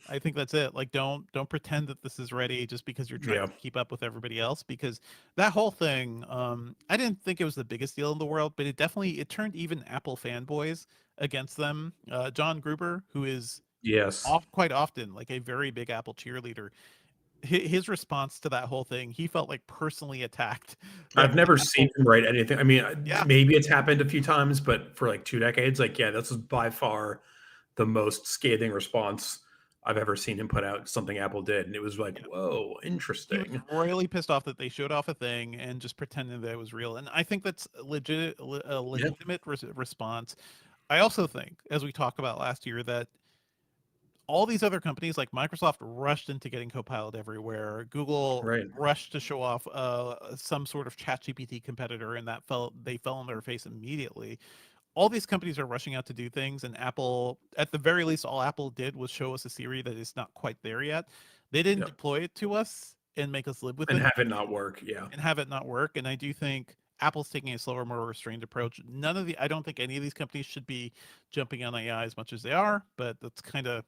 I think that's it. Like, don't pretend that this is ready just because you're trying Yeah. to keep up with everybody else. Because that whole thing, I didn't think it was the biggest deal in the world, but it turned even Apple fanboys against them. John Gruber, who is Yes. quite often like a very big Apple cheerleader, his response to that whole thing, he felt like personally attacked. That I've never seen Apple, him write anything. I mean, yeah, maybe it's happened a few times, but for like 2 decades, like, yeah, this is by far the most scathing response I've ever seen him put out. Something Apple did, and it was like, yeah. whoa, He was interesting. royally pissed off that they showed off a thing and just pretended that it was real. And I think that's a Yeah, legitimate response. I also think, as we talked about last year, that all these other companies like Microsoft rushed into getting Copilot everywhere. Google right. rushed to show off some sort of ChatGPT competitor, and they fell on their face immediately. All these companies are rushing out to do things, and Apple, at the very least, all Apple did was show us a Siri that is not quite there yet. They didn't Yep. deploy it to us and make us live with And it have it not work. Yeah. and have it not work. And I do think Apple's taking a slower, more restrained approach. I don't think any of these companies should be jumping on AI as much as they are, but that's kind of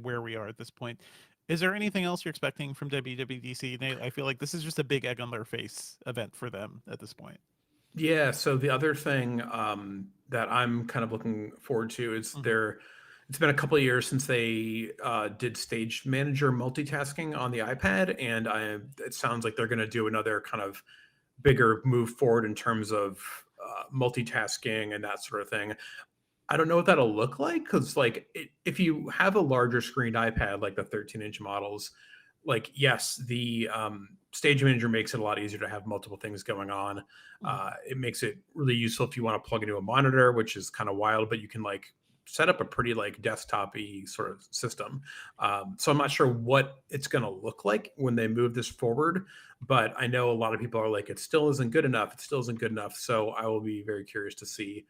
where we are at this point. Is there anything else you're expecting from WWDC, Nate? I feel like this is just a big egg on their face event for them at this point. Yeah. So the other thing that I'm kind of looking forward to is Mhm. It's been a couple of years since they did Stage Manager multitasking on the iPad, and it sounds like they're going to do another kind of bigger move forward in terms of multitasking and that sort of thing. I don't know what that'll look like because, like, if you have a larger screened iPad, like the 13-inch models, like, yes, the Stage Manager makes it a lot easier to have multiple things going on. Mhm. It makes it really useful if you want to plug into a monitor, which is kind of wild, but you can like set up a pretty like desktop-y sort of system. So I'm not sure what it's going to look like when they move this forward, but I know a lot of people are like, it still isn't good enough. It still isn't good enough. So I will be very curious to see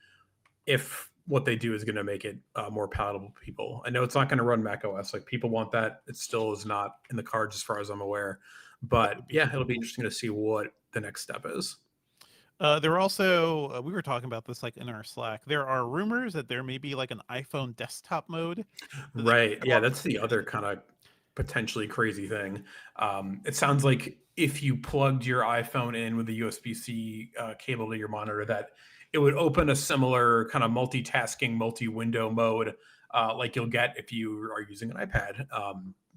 if what they do is going to make it more palatable to people. I know it's not going to run Mac OS. Like, people want that. It still is not in the cards as far as I'm aware. That But would be yeah, cool. it'll be interesting to see what the next step is. There are also we were talking about this like in our Slack. There are rumors that there may be like an iPhone desktop mode. So that Right. Yeah, that's the other kind of potentially crazy thing. It sounds like if you plugged your iPhone in with a USB-C cable to your monitor, that it would open a similar kind of multitasking, multi-window mode like you'll get if you are using an iPad.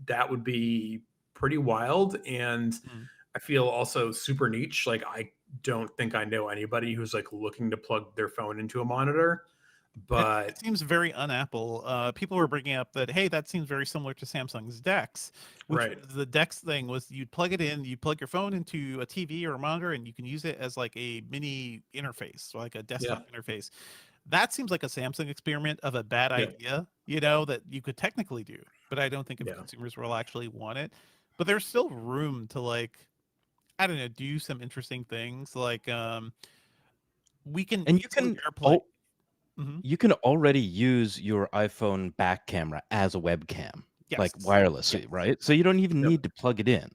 That would be pretty wild, and Mhm. I feel also super niche. Like, I don't think I know anybody who's like looking to plug their phone into a monitor, It but seems very un-Apple. People were bringing up that, hey, that seems very similar to Samsung's Dex, which right. was the Dex thing was you'd plug it in, you plug your phone into a TV or a monitor, and you can use it as like a mini interface, so like a Yeah. desktop interface. That seems like a Samsung experiment of a bad Yeah. idea, that you could technically do, but I don't think if Yeah. consumers will actually want it. But there's still room to like, I don't know, do some interesting things. Like we can And you easily can AirPlay. Mhm. you can already use your iPhone back camera as a webcam, like Yes. wirelessly, right? So you don't even Yep. need to plug it in.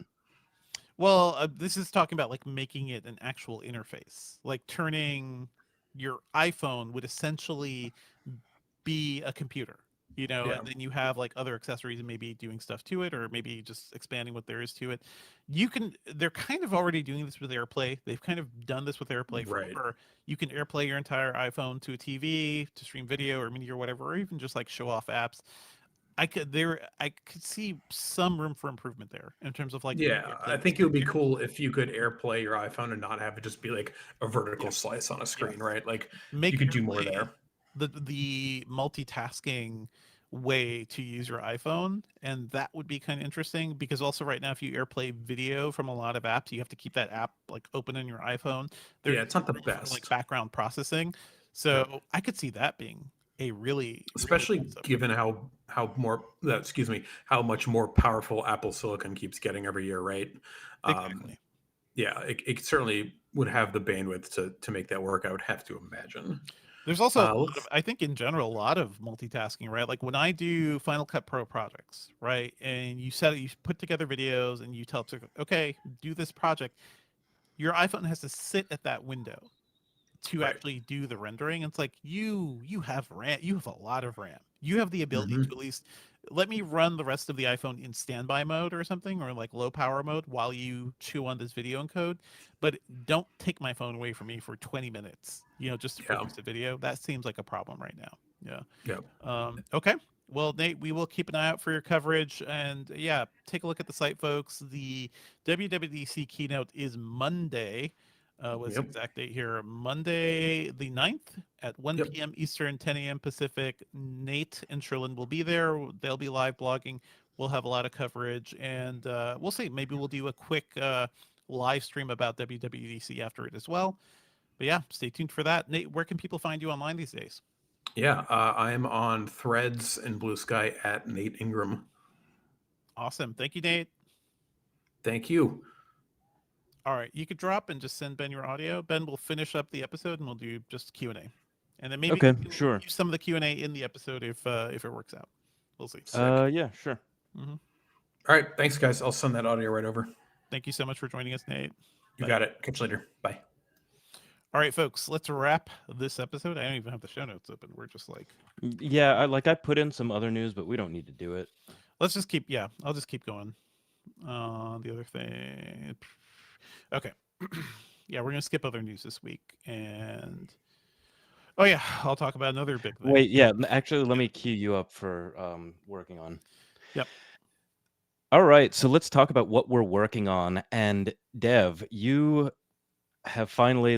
Well, this is talking about like making it an actual interface, like turning your iPhone would essentially be a computer, Yeah. and then you have like other accessories and maybe doing stuff to it, or maybe just expanding what there is to it. They're kind of already doing this with AirPlay. They've kind of done this with AirPlay Right. forever. You can AirPlay your entire iPhone to a TV to stream video or media or whatever, or even just like show off apps. I could see some room for improvement there in terms of like making Yeah, I AirPlay think it would be easier. cool if you could AirPlay your iPhone and not have it just be like a vertical Yeah. slice on a Yes. screen, right? Like, you Make could do more AirPlay there. the multitasking way to use your iPhone, and that would be kind of interesting because also right now if you AirPlay video from a lot of apps, you have to keep that app like open in your iPhone. Yeah, There's it's not the room for like best. background processing. Yeah. So I could see that being a really, really Especially awesome. given how much more powerful Apple Silicon keeps getting every year, right? Um, Exactly. yeah, it certainly would have the bandwidth to make that work, I would have to imagine. There's also a lot Let's of, I think in general, a lot of multitasking, right? Like when I do Final Cut Pro projects, right? And you put together videos and you tell it, okay, do this project. Your iPhone has to sit at that window to right. actually do the rendering. It's like you have RAM, you have a lot of RAM. You have the ability Hmm. to at least let me run the rest of the iPhone in standby mode or something, or like low power mode while you chew on this video encode. But don't take my phone away from me for 20 minutes, just to Yeah. produce a video. That seems like a problem right now. Yeah. Yep. Okay. Well, Nate, we will keep an eye out for your coverage. And yeah, take a look at the site, folks. The WWDC keynote is Monday. What's the Yep. exact date here? Monday the 9th at 1 Yep. p.m. Eastern, 10 a.m. Pacific. Nate and Sherlyn will be there. They'll be live blogging. We'll have a lot of coverage. And we'll see. Maybe we'll do a quick live stream about WWDC after it as well. But yeah, stay tuned for that. Nate, where can people find you online these days? Yeah. I am on Threads and Blue Sky at Nate Ingram. Awesome. Thank you, Nate. Thank you. All right, you could drop and just send Ben your audio. Ben will finish up the episode and we'll do just Q&A. And then maybe Okay, we can sure. use some of the Q&A in the episode if it works out. We'll see. Yeah, sure. Mm-hmm. All right. Thanks, guys. I'll send that audio right over. Thank you so much for joining us, Nate. You Bye. got it. Catch you later. Bye. All right, folks, let's wrap this episode. I don't even have the show notes open. We're just like, Yeah, I put in some other news, but we don't need to do it. let's just keep, I'll just keep going. The other thing. Okay. Yeah, we're going to skip other news this week. And, oh yeah, I'll talk about another big thing. Wait, yeah, actually, let me cue you up for working on. Yep. All right, so let's talk about what we're working on. And Dev, you have finally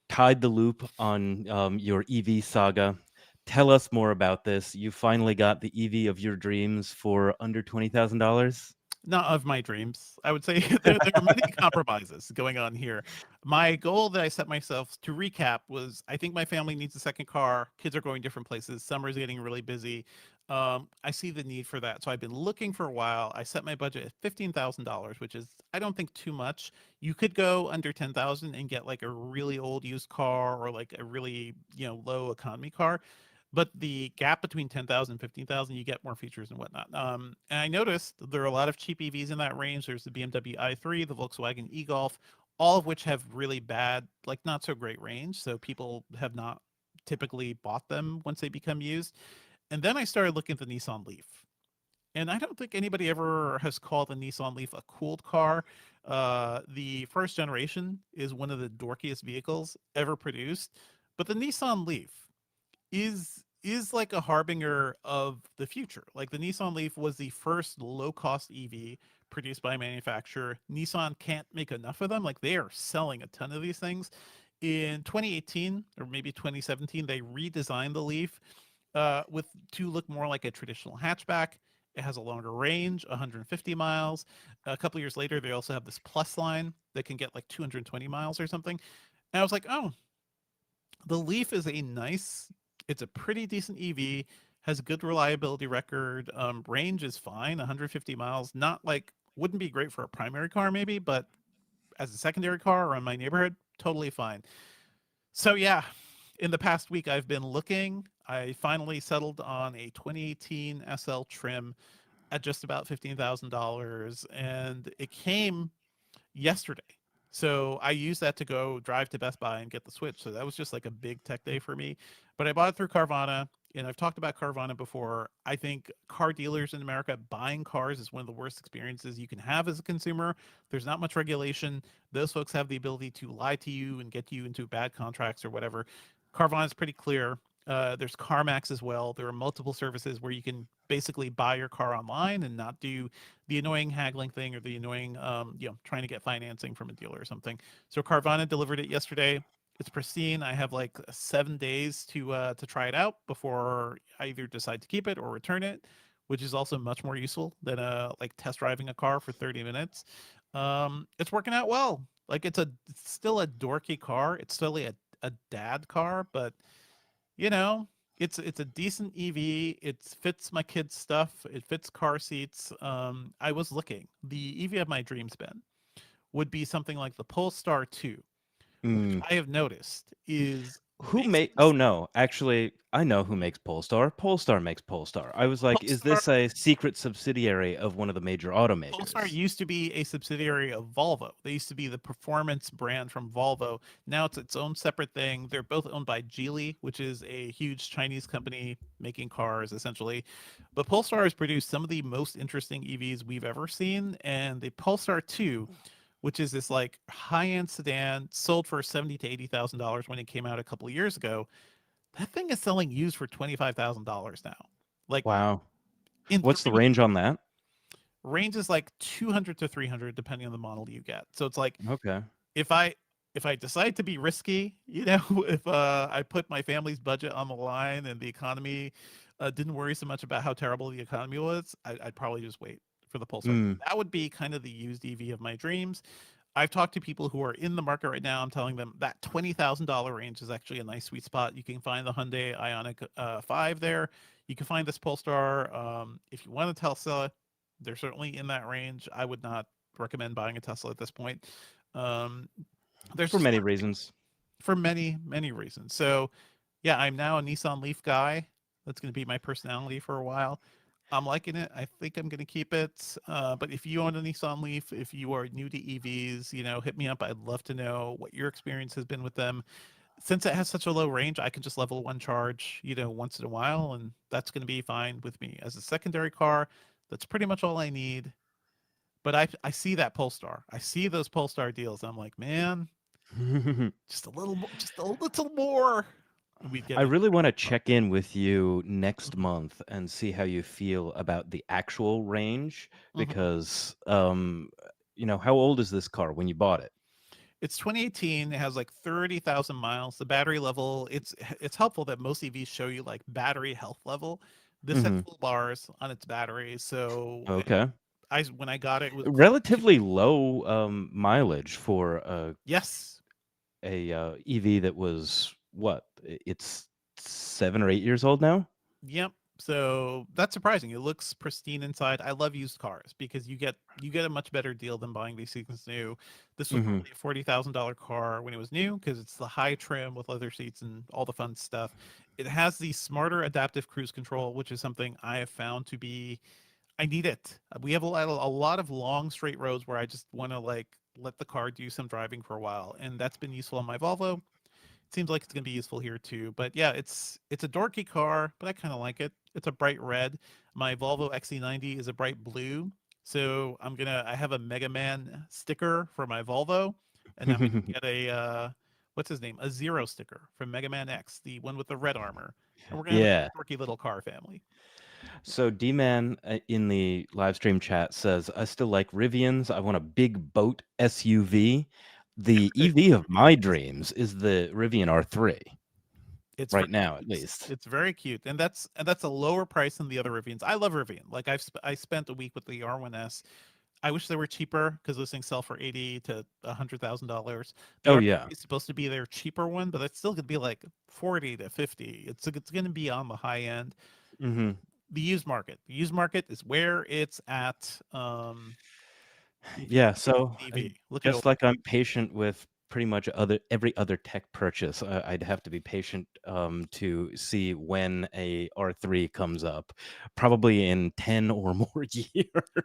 tied the loop on your EV saga. Tell us more about this. You finally got the EV of your dreams for under $20,000. Not of my dreams. I would say there are many compromises going on here. My goal that I set myself, to recap, was I think my family needs a second car. Kids are going different places. Summer's getting really busy. I see the need for that. So I've been looking for a while. I set my budget at $15,000, which is, I don't think, too much. You could go under 10,000 and get like a really old used car or like a really, low economy car. But the gap between 10,000 and 15,000, you get more features and whatnot. And I noticed there are a lot of cheap EVs in that range. There's the BMW i3, the Volkswagen e-Golf, all of which have really bad, like not so great range. So people have not typically bought them once they become used. And then I started looking at the Nissan Leaf. And I don't think anybody ever has called the Nissan Leaf a cooled car. The first generation is one of the dorkiest vehicles ever produced. But the Nissan Leaf is like a harbinger of the future. Like the Nissan Leaf was the first low-cost EV produced by a manufacturer. Nissan can't make enough of them. Like they are selling a ton of these things. In 2018 or maybe 2017, they redesigned the Leaf to look more like a traditional hatchback. It has a longer range, 150 miles. A couple years later, they also have this Plus line that can get like 220 miles or something. And I was like, oh, the Leaf is it's a pretty decent EV, has a good reliability record. Range is fine, 150 miles. Not like, wouldn't be great for a primary car maybe, but as a secondary car around my neighborhood, totally fine. So yeah, in the past week, I've been looking. I finally settled on a 2018 SL trim at just about $15,000, and it came yesterday. So I used that to go drive to Best Buy and get the Switch. So that was just like a big tech day for me. But I bought it through Carvana, and I've talked about Carvana before. I think car dealers in America, buying cars is one of the worst experiences you can have as a consumer. There's not much regulation. Those folks have the ability to lie to you and get you into bad contracts or whatever. Carvana is pretty clear. There's CarMax as well. There are multiple services where you can basically buy your car online and not do the annoying haggling thing or the annoying, trying to get financing from a dealer or something. So Carvana delivered it yesterday. It's pristine. I have like 7 days to try it out before I either decide to keep it or return it, which is also much more useful than like test driving a car for 30 minutes. It's working out well. Like it's still a dorky car. It's still a dad car, but it's a decent EV. It fits my kids' stuff. It fits car seats. I was looking. The EV of my dreams, Ben, would be something like the Polestar 2, which I have noticed is Who make? Basically, Oh no, actually, I know who makes Polestar. Polestar makes Polestar. I was like, is Polestar this a secret subsidiary of one of the major Polestar automakers? used to be a subsidiary of Volvo. They used to be the performance brand from Volvo. Now it's its own separate thing. They're both owned by Geely, which is a huge Chinese company making cars essentially. But Polestar has produced some of the most interesting EVs we've ever seen, and the Polestar 2, which is this like high-end sedan, sold for 70 to $80,000 when it came out a couple of years ago. That thing is selling used for $25,000 now. Like Wow. in What's the 3 range on that? range is like 200 to 300 depending on the model you get. So it's like Okay. if I decide to be risky, if I put my family's budget on the line and the economy didn't worry so much about how terrible the economy was, I'd probably just wait for the Pulsar. Mm. That would be kind of the used EV of my dreams. I've talked to people who are in the market right now. I'm telling them that $20,000 range is actually a nice sweet spot. You can find the Hyundai Ioniq 5 there. You can find this Polestar. If you want a Tesla, they're certainly in that range. I would not recommend buying a Tesla at this point. Um, there's For just many reasons. for many many reasons. So yeah, I'm now a Nissan Leaf guy. That's going to be my personality for a while. I'm liking it. I think I'm going to keep it. But if you own a Nissan Leaf, if you are new to EVs, hit me up. I'd love to know what your experience has been with them. Since it has such a low range, I can just level one charge, once in a while, and that's going to be fine with me. As a secondary car, that's pretty much all I need. But I see that Polestar. I see those Polestar deals. I'm like, man, just a little more, just a little more. And we'd I get into really want to that car. check in with you next Mhm, month and see how you feel about the actual range mhm. because how old is this car when you bought it? It's 2018. It has like 30,000 miles. The battery level, it's helpful that most EVs show you like battery health level. This had Mhm. full bars on its battery, so Okay. I when I got it, it was close to Relatively low mileage for yes. a EV that was what? It's 7 or 8 years old now. Yep. So that's surprising. It looks pristine inside. I love used cars because you get a much better deal than buying these things new. This was Hmm. probably a $40,000 car when it was new because it's the high trim with leather seats and all the fun stuff. It has the smarter adaptive cruise control, which is something I have found to be I need it. We have a lot of long straight roads where I just want to like let the car do some driving for a while, and that's been useful on my Volvo. Seems like it's going to be useful here too. But yeah, it's a dorky car, but I kind of like it. It's a bright red. My Volvo XC90 is a bright blue. So I have a Mega Man sticker for my Volvo, and I'm gonna get a what's his name? A Zero sticker from Mega Man X, the one with the red armor. And we're gonna have Yeah. a dorky little car family. So D-Man in the live stream chat says, I still like Rivians. I want a big boat SUV. The EV of my dreams is the Rivian R3 It's right very now, at cute. least. It's very cute, and that's a lower price than the other Rivians. I love Rivian. Like I spent a week with the R1S. I wish they were cheaper because those things sell for 80 to $100,000. The Oh, R yeah. is supposed to be their cheaper one, but it's still gonna be like 40 to 50. It's gonna be on the high end. Hmm. The used market. The used market is where it's at. If you Yeah. want to get So an EV, look at just old. like I'm patient with pretty much every other tech purchase, I'd have to be patient to see when a R3 comes up, probably in 10 or more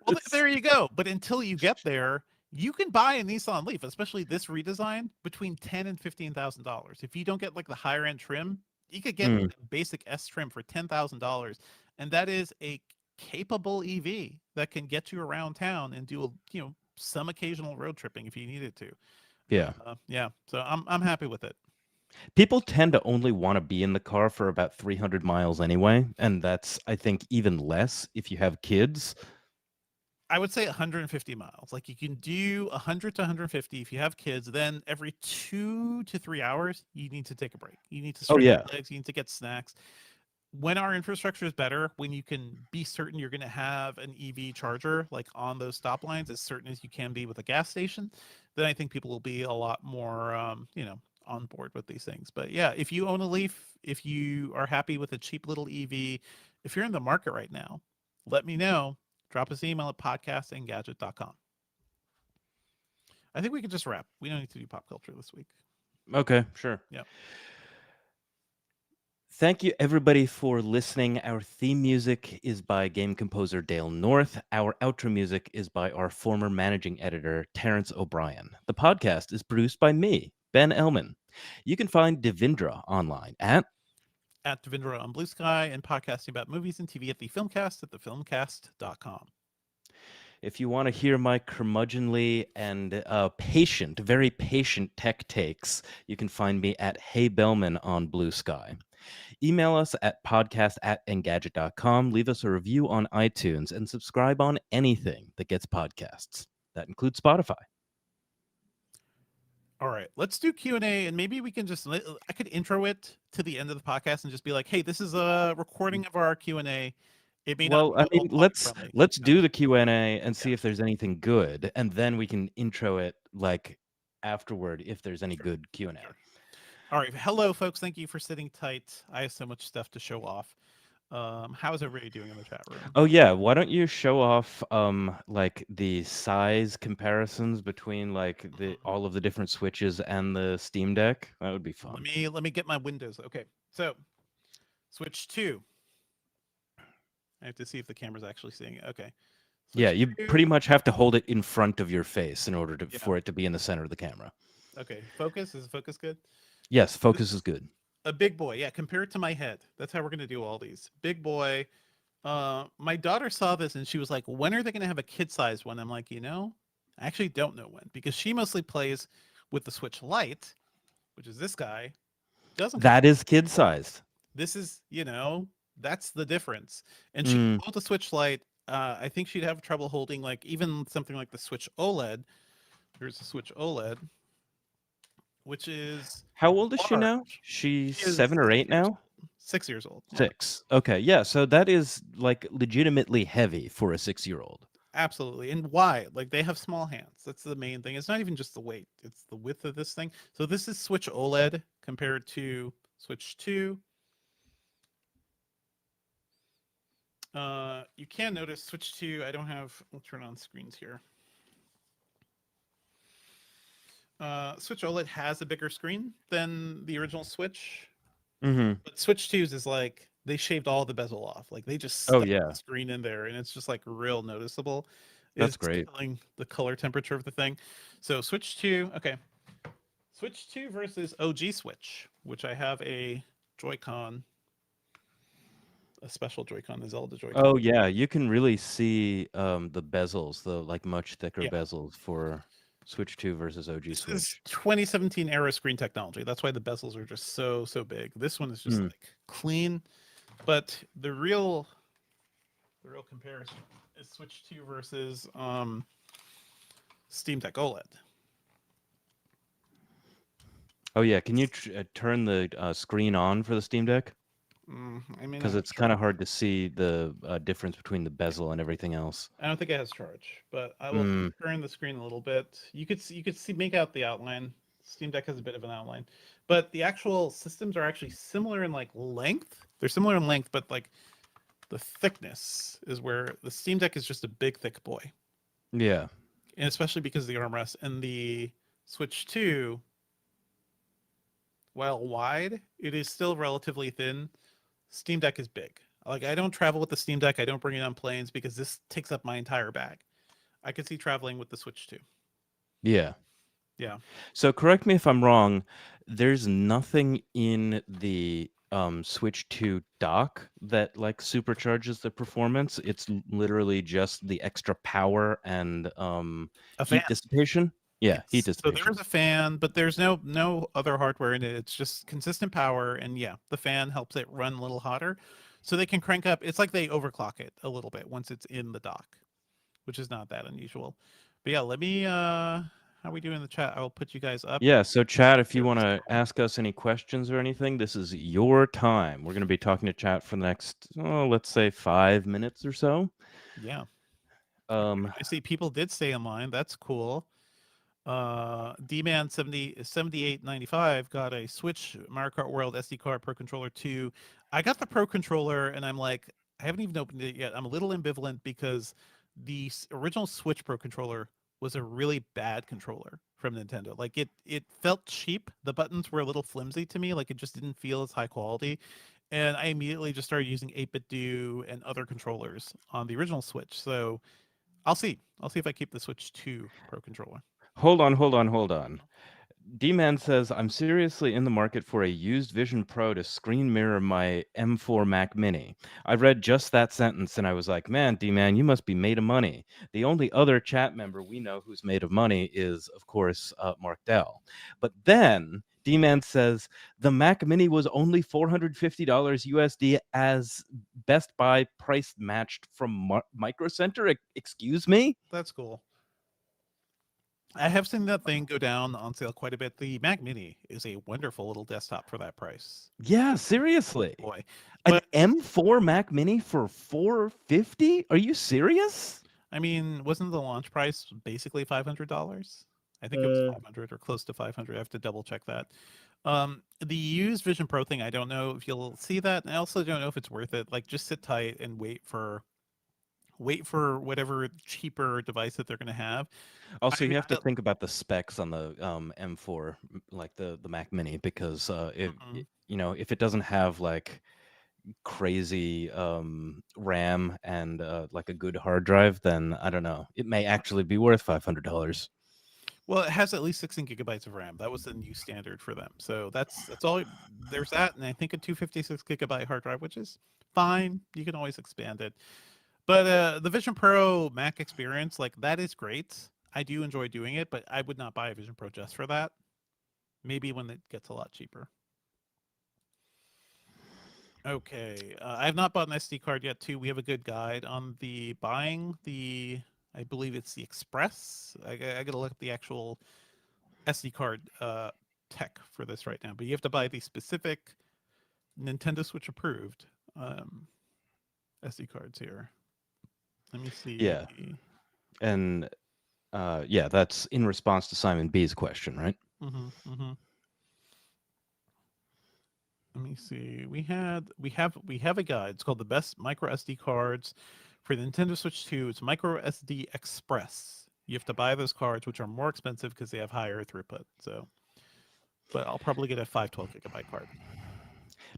Well, years. there you go. But until you get there, you can buy a Nissan Leaf, especially this redesign, between $10,000 and $15,000. If you don't get like the higher end trim, you could get Mm, a basic S trim for $10,000, and that is a capable EV that can get you around town and do some occasional road tripping if you needed to. yeah. Yeah, so I'm happy with it. People tend to only want to be in the car for about 300 miles anyway, and that's, I think, even less if you have kids. I would say 150 miles. Like you can do 100 to 150 if you have kids. Then every 2 to 3 hours, you need to take a break. You need to Oh, stretch yeah. your legs. You need to get snacks. When our infrastructure is better, when you can be certain you're going to have an EV charger like on those stop lines, as certain as you can be with a gas station, then I think people will be a lot more, on board with these things. But yeah, if you own a Leaf, if you are happy with a cheap little EV, if you're in the market right now, let me know. Drop us an email at podcast@engadget.com. I think we could just wrap. We don't need to do pop culture this week. Okay, sure. Yeah. Thank you, everybody, for listening. Our theme music is by game composer Dale North. Our outro music is by our former managing editor, Terrence O'Brien. The podcast is produced by me, Ben Ellman. You can find Devindra online at Devindra on Blue Sky, and podcasting about movies and TV at the Filmcast at thefilmcast.com. If you want to hear my curmudgeonly and patient, very patient tech takes, you can find me at Hey Bellman on Blue Sky. Email us at podcast@engadget.com. Leave us a review on iTunes and subscribe on anything that gets podcasts. That includes Spotify. All right, let's do Q&A, and maybe we can I could intro it to the end of the podcast and just be like, hey, this is a recording of our Q&A. It may Well, not I be mean, all let's friendly. do the Q&A and see if there's anything good, and then we can intro it like afterward if there's any good Q&A. Sure. All right, hello, folks. Thank you for sitting tight. I have so much stuff to show off. How is everybody doing in the chat room? Oh yeah, why don't you show off like the size comparisons between like the all of the different switches and the Steam Deck? That would be fun. Let me get my windows. Okay, so Switch 2. I have to see if the camera's actually seeing it. Okay. Switch Yeah, you 2. pretty much have to hold it in front of your face in order for it to be in the center of the camera. Okay, focus. Is focus good? Yes, focus is good. A big boy. Yeah, compare it to my head. That's how we're going to do all these. Big boy. My daughter saw this and she was like, when are they going to have a kid-sized one? I'm like, I actually don't know when, because she mostly plays with the Switch Lite, which is this guy. That is kid-sized. This is, that's the difference. And she can hold the Switch Lite. I think she'd have trouble holding like even something like the Switch OLED. Here's the Switch OLED, which is how old is she now? She's 7 or 8 now. 6 years old. 6. Okay, yeah. So that is like legitimately heavy for a 6-year-old. Absolutely. And why? Like they have small hands. That's the main thing. It's not even just the weight. It's the width of this thing. So this is Switch OLED compared to Switch 2. You can notice Switch 2, we'll turn on screens here. Switch OLED has a bigger screen than the original Switch. But Switch 2's is like, they shaved all the bezel off. Like they just stuck the screen in there, and it's just like real noticeable. That's great. Killing the color temperature of the thing. So Switch 2, okay. Switch 2 versus OG Switch, which I have a Joy-Con, a special Joy-Con, the Zelda Joy-Con. Oh yeah, you can really see the bezels, the like much thicker bezels for Switch 2 versus OG Switch. This is 2017 era screen technology. That's why the bezels are just so big. This one is just like clean, but the real comparison is Switch 2 versus Steam Deck OLED. Oh yeah, can you turn the screen on for the Steam Deck? Because it's kind of hard to see the difference between the bezel and everything else. I don't think it has charge, but I will turn the screen a little bit. You could make out the outline. Steam Deck has a bit of an outline, but the actual systems are actually similar in like length. They're similar in length, but like the thickness is where the Steam Deck is just a big, thick boy. Yeah, and especially because of the armrest. And the Switch 2, while wide, it is still relatively thin. Steam Deck is big. Like I don't travel with the Steam Deck. I don't bring it on planes because this takes up my entire bag. I could see traveling with the Switch 2. Yeah. Yeah. So correct me if I'm wrong. There's nothing in the Switch 2 dock that like supercharges the performance. It's literally just the extra power and heat dissipation. Yeah, heat dissipation. So there's a fan, but there's no other hardware in it. It's just consistent power, and yeah, the fan helps it run a little hotter, so they can crank up. It's like they overclock it a little bit once it's in the dock, which is not that unusual. But yeah, let me. How we doing in the chat? I will put you guys up. Yeah, so chat, if you want to ask us any questions or anything, this is your time. We're going to be talking to chat for the next, let's say 5 minutes or so. Yeah. I see people did stay in line. That's cool. D-Man 7895 got a Switch Mario Kart World SD card Pro Controller 2. I got the Pro Controller, and I'm like, I haven't even opened it yet. I'm a little ambivalent because the original Switch Pro Controller was a really bad controller from Nintendo. Like it felt cheap. The buttons were a little flimsy to me. Like it just didn't feel as high quality. and I immediately just started using 8-bit do and other controllers on the original Switch. So I'll see. I'll see if I keep the Switch 2 Pro controller. Hold on. D-Man says, I'm seriously in the market for a used Vision Pro to screen mirror my M4 Mac Mini. I read just that sentence and I was like, man, D-Man, you must be made of money. The only other chat member we know who's made of money is, of course, Mark Dell. But then D-Man says, the Mac Mini was only $450 USD as Best Buy price matched from Micro Center. Excuse me? That's cool. I have seen that thing go down on sale quite a bit. The Mac Mini is a wonderful little desktop for that price. Yeah, seriously. Boy. An But M4 Mac Mini for $450? Are you serious? I mean, wasn't the launch price basically $500? I think it was 500 or close to 500. I have to double check that. The used Vision Pro thing, I don't know if you'll see that. And I also don't know if it's worth it. Like, just sit tight and wait for whatever cheaper device that they're going to have. Also, I you mean, have to think about the specs on the M4, like the Mac Mini, because mhm. if it doesn't have like crazy RAM and like a good hard drive, then I don't know. It may actually be worth $500. Well, it has at least 16 gigabytes of RAM. That was the new standard for them. So that's all. There's that, and I think a 256 gigabyte hard drive, which is fine. You can always expand it. But the Vision Pro Mac experience, like that is great. I do enjoy doing it, but I would not buy a Vision Pro just for that. Maybe when it gets a lot cheaper. Okay, I have not bought an SD card yet. Too, we have a good guide on the buying the. I believe it's the Express. I gotta look at the actual SD card tech for this right now, but you have to buy the specific Nintendo Switch approved SD cards here. Let me see. Yeah. And yeah, that's in response to Simon B's question, right? Mm-hmm. Let me see. We have a guide. It's called the best micro SD cards for the Nintendo Switch 2. It's micro SD Express. You have to buy those cards, which are more expensive because they have higher throughput. So, but I'll probably get a 512 gigabyte card.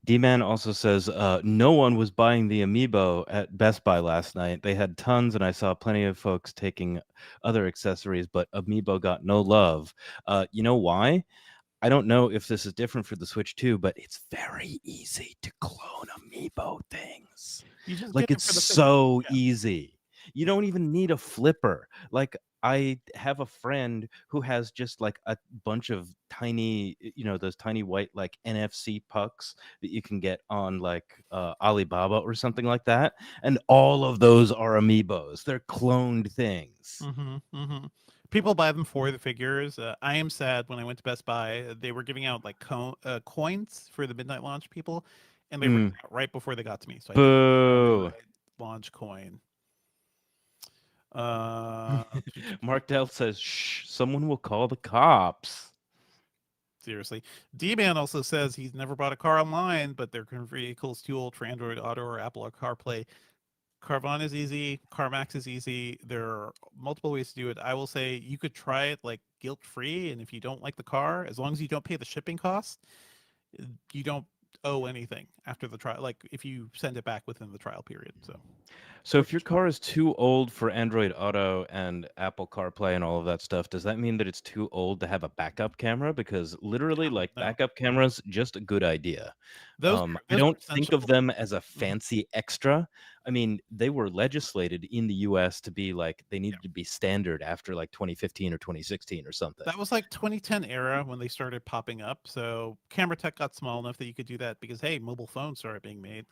D-Man also says, no one was buying the Amiibo at Best Buy last night. They had tons, and I saw plenty of folks taking other accessories, but Amiibo got no love. You know why? I don't know if this is different for the Switch 2, but it's very easy to clone Amiibo things. You just Like, get it it's for the so Yeah. easy. You don't even need a flipper. Like, I have a friend who has just like a bunch of tiny, those tiny white like NFC pucks that you can get on like Alibaba or something like that. And all of those are Amiibos. They're cloned things. Mm-hmm. People buy them for the figures. I am sad when I went to Best Buy. They were giving out like coins for the midnight launch people, and they ran out right before they got to me. So I didn't get the Boo. midnight launch coin. Mark Dell says, shh, someone will call the cops. Seriously. D-Man also says he's never bought a car online, but their current vehicle's too old for Android Auto or Apple or CarPlay. Carvana is easy. CarMax is easy. There are multiple ways to do it. I will say you could try it like guilt-free, and if you don't like the car, as long as you don't pay the shipping cost, you don't owe anything after the trial. Like if you send it back within the trial period. So if your car is too old for Android Auto and Apple CarPlay and all of that stuff, does that mean that it's too old to have a backup camera? Because literally, like no. backup cameras, just a good idea. Those I don't think of essential. them as a fancy extra. I mean, they were legislated in the US to be like, they needed to be standard after like 2015 or 2016 or something. That was like 2010 era when they started popping up. So camera tech got small enough that you could do that because hey, mobile phones started being made.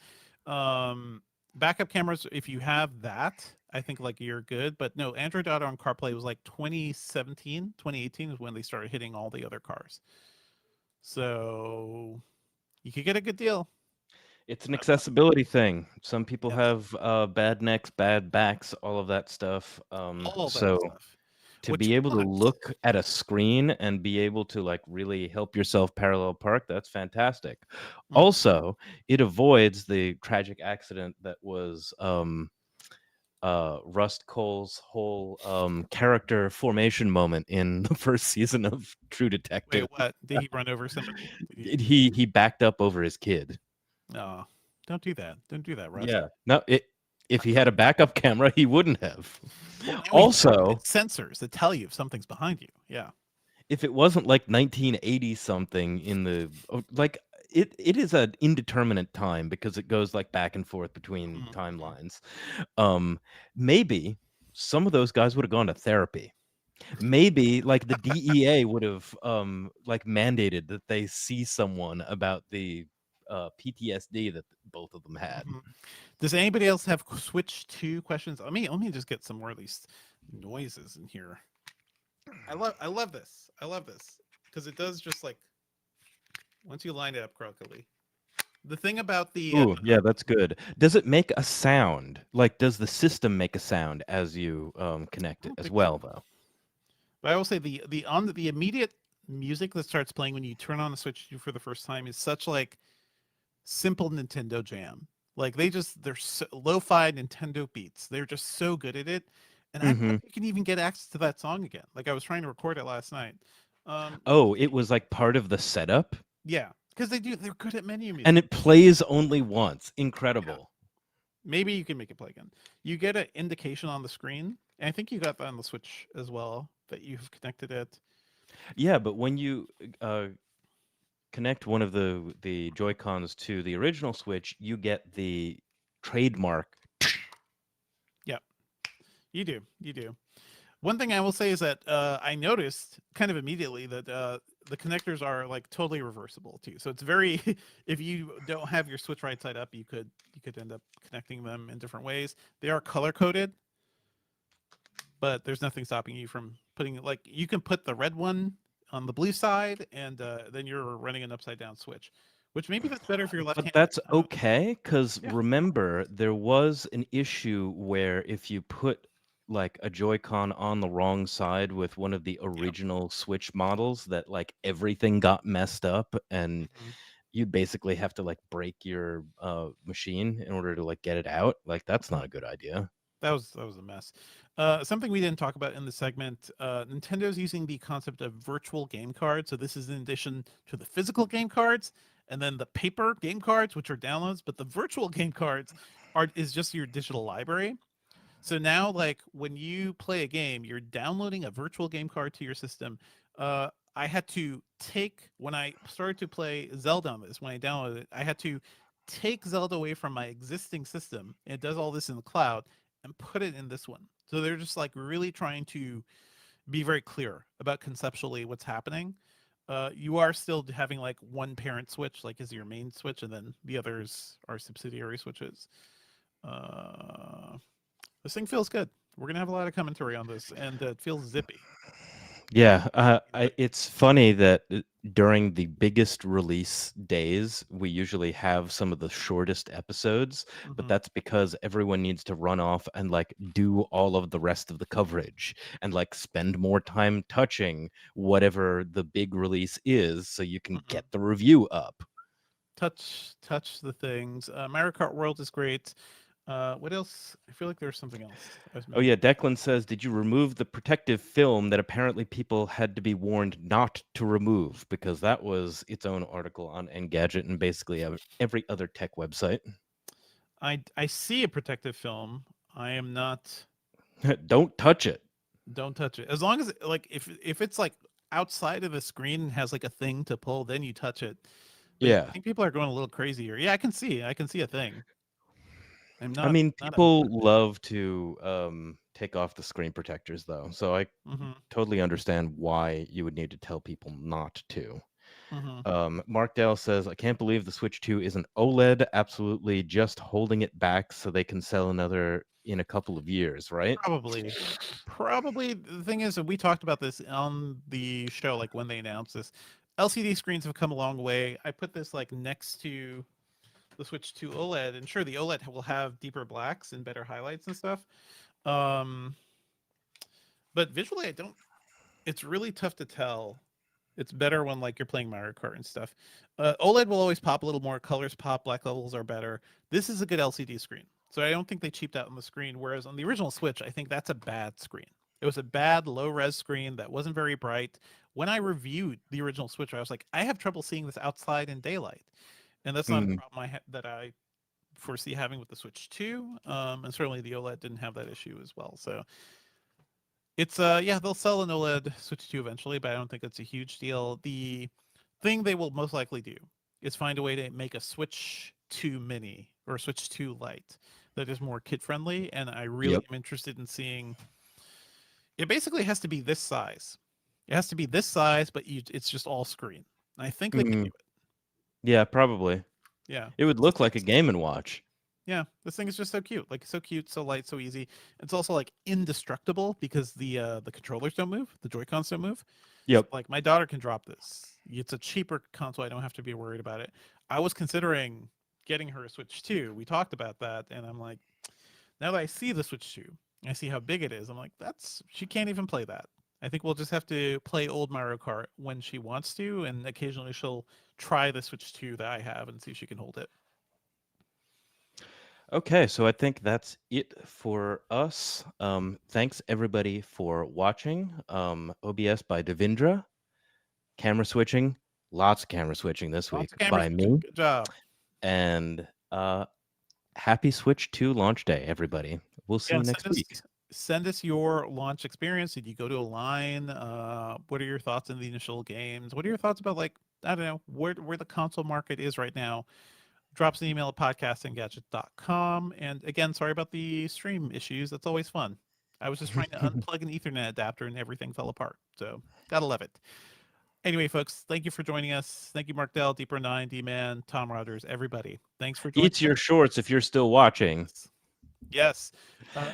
Backup cameras, if you have that, I think like you're good. But no, Android Auto and CarPlay was like 2017, 2018 is when they started hitting all the other cars. So you could get a good deal. It's an accessibility thing. Some people Yes. have bad necks, bad backs, all of that stuff. All that So stuff. to What be you able to want. look at a screen and be able to like really help yourself parallel park, that's fantastic. Also, it avoids the tragic accident that was Rust Cole's whole character formation moment in the first season of True Detective. Wait, what? Did he run over somebody? He backed up over his kid. No, don't do that. Don't do that, Russ. Yeah. No, if he had a backup camera, he wouldn't have. Well, now we have Also, sensors that tell you if something's behind you. Yeah. if it wasn't like 1980 something in the like it is an indeterminate time because it goes like back and forth between Mhm. timelines. Maybe some of those guys would have gone to therapy. Maybe like the DEA would have like mandated that they see someone about the PTSD that both of them had. Mhm. Does anybody else have Switch 2 questions? Let me just get some more of these noises in here. I love this. I love this because it does just like once you line it up correctly. The thing about the Ooh, yeah, that's good. Does it make a sound? Like, does the system make a sound as you connect I it don't as think well, so. though? But I will say the immediate music that starts playing when you turn on the Switch 2 for the first time is such like simple Nintendo jam. Like they're so, lo-fi Nintendo beats. They're just so good at it. And I don't know Hmm. if you can even get access to that song again. Like I was trying to record it last night. Um, Oh, it was like part of the setup, yeah, because they're good at menu music. and it plays only once. Yeah. Incredible. Maybe you can make it play again. You get an indication on the screen. And I think you got that on the Switch as well that you've connected it. Yeah, but when you connect one of the Joy Cons to the original Switch, you get the trademark. Yeah, you do. You do. One thing I will say is that I noticed kind of immediately that the connectors are like totally reversible too. So it's very if you don't have your Switch right side up, you could end up connecting them in different ways. They are color coded, but there's nothing stopping you from putting like you can put the red one on the blue side, and then you're running an upside down Switch, which maybe that's better if you're But left-handed. that's okay, because Yeah. remember, there was an issue where if you put like a Joy-Con on the wrong side with one of the Yeah. original Switch models, that like everything got messed up and Mhm. you'd basically have to like break your machine in order to like get it out. Like that's Mhm. not a good idea. That was a mess. Something we didn't talk about in the segment. Nintendo's using the concept of virtual game cards. So this is in addition to the physical game cards, and then the paper game cards, which are downloads. But the virtual game cards is just your digital library. So now, like when you play a game, you're downloading a virtual game card to your system. I had to take when I started to play Zelda on this. When I downloaded it, I had to take Zelda away from my existing system. And it does all this in the cloud and put it in this one. So they're just like really trying to be very clear about conceptually what's happening. You are still having like one parent switch, like is your main switch, and then the others are subsidiary switches. Uh, this thing feels good. We're gonna have a lot of commentary on this, and it feels zippy. Yeah, it's funny that during the biggest release days, we usually have some of the shortest episodes, but Mm-hmm. that's because everyone needs to run off and like do all of the rest of the coverage and like spend more time touching whatever the big release is so you can Mm-hmm. get the review up. Touch the things. Mario Kart World is great. What else? I feel like there's something else I was Oh missing. yeah, Declan says, "Did you remove the protective film that apparently people had to be warned not to remove?" Because that was its own article on Engadget and basically every other tech website. I see a protective film. I am not. Don't touch it. Don't touch it. As long as like if it's like outside of the screen and has like a thing to pull, then you touch it. But yeah, I Yeah. think people are going a little crazy here. Yeah, I can see a thing. I'm I not mean, not a people love to take off the screen protectors though. So I mm-hmm, totally understand why you would need to tell people not to. mm-hmm. Mark Dale says, "I can't believe the Switch 2 is an OLED, absolutely just holding it back so they can sell another in a couple of years, right?" Probably the thing is, and we talked about this on the show, like when they announced this, LCD screens have come a long way. I put this like next to the Switch 2 OLED, and sure, the OLED will have deeper blacks and better highlights and stuff. Um, but visually, I don't. It's really tough to tell. It's better when like you're playing Mario Kart and stuff. OLED will always pop a little more. Colors pop. Black levels are better. This is a good LCD screen, so I don't think they cheaped out on the screen. Whereas on the original Switch, I think that's a bad screen. It was a bad low res screen that wasn't very bright. When I reviewed the original Switch, I was like, I have trouble seeing this outside in daylight. and that's not a problem that I foresee having with the Switch 2. And certainly the OLED didn't have that issue as well. So it's yeah, they'll sell an OLED Switch 2 eventually, but I don't think it's a huge deal. The thing they will most likely do is find a way to make a Switch 2 Mini or a Switch 2 Lite that is more kid friendly, and I really am interested in seeing. It basically has to be this size. It has to be this size, but it's just all screen. And I think they can do it. Yeah, probably. Yeah, it would look like a Game and Watch. Yeah, this thing is just so cute. Like so cute, so light, so easy. It's also like indestructible because the controllers don't move, the Joy-Cons don't move. Yep. So, like my daughter can drop this. It's a cheaper console. I don't have to be worried about it. I was considering getting her a Switch 2. We talked about that, and I'm like, now that I see the Switch 2, I see how big it is. I'm like, she can't even play that. I think we'll just have to play old Mario Kart when she wants to, and occasionally she'll try the Switch 2 that I have and see if she can hold it. Okay, so I think that's it for us. Thanks everybody for watching. OBS by Devindra. Camera switching, lots of camera switching this week by me. Good job. And happy Switch 2 launch day, everybody. We'll see you next week. Send us your launch experience. Did you go to a line? What are your thoughts on the initial games? What are your thoughts about, like, I don't know, where the console market is right now? Drop us an email at podcast@engadget.com. And again, sorry about the stream issues. That's always fun. I was just trying to unplug an Ethernet adapter and everything fell apart. So gotta love it. Anyway, folks, thank you for joining us. Thank you, Mark Dell, Deeper9, D-Man, Tom Rogers, everybody. Thanks for joining us. Eat your shorts if you're still watching. Yes.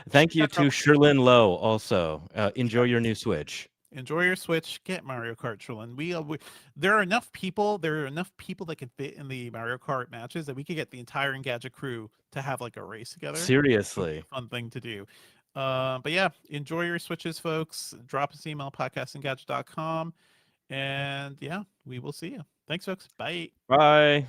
Thank you to Sherlyn Lowe also. Enjoy your new Switch. Enjoy your Switch. Get Mario Kart, Sherlyn. There are enough people that can fit in the Mario Kart matches that we could get the entire Engadget crew to have like a race together. Seriously. A fun thing to do. But yeah, enjoy your Switches, folks. Drop us an email, podcast@engadget.com. And yeah, we will see you. Thanks, folks. Bye. Bye.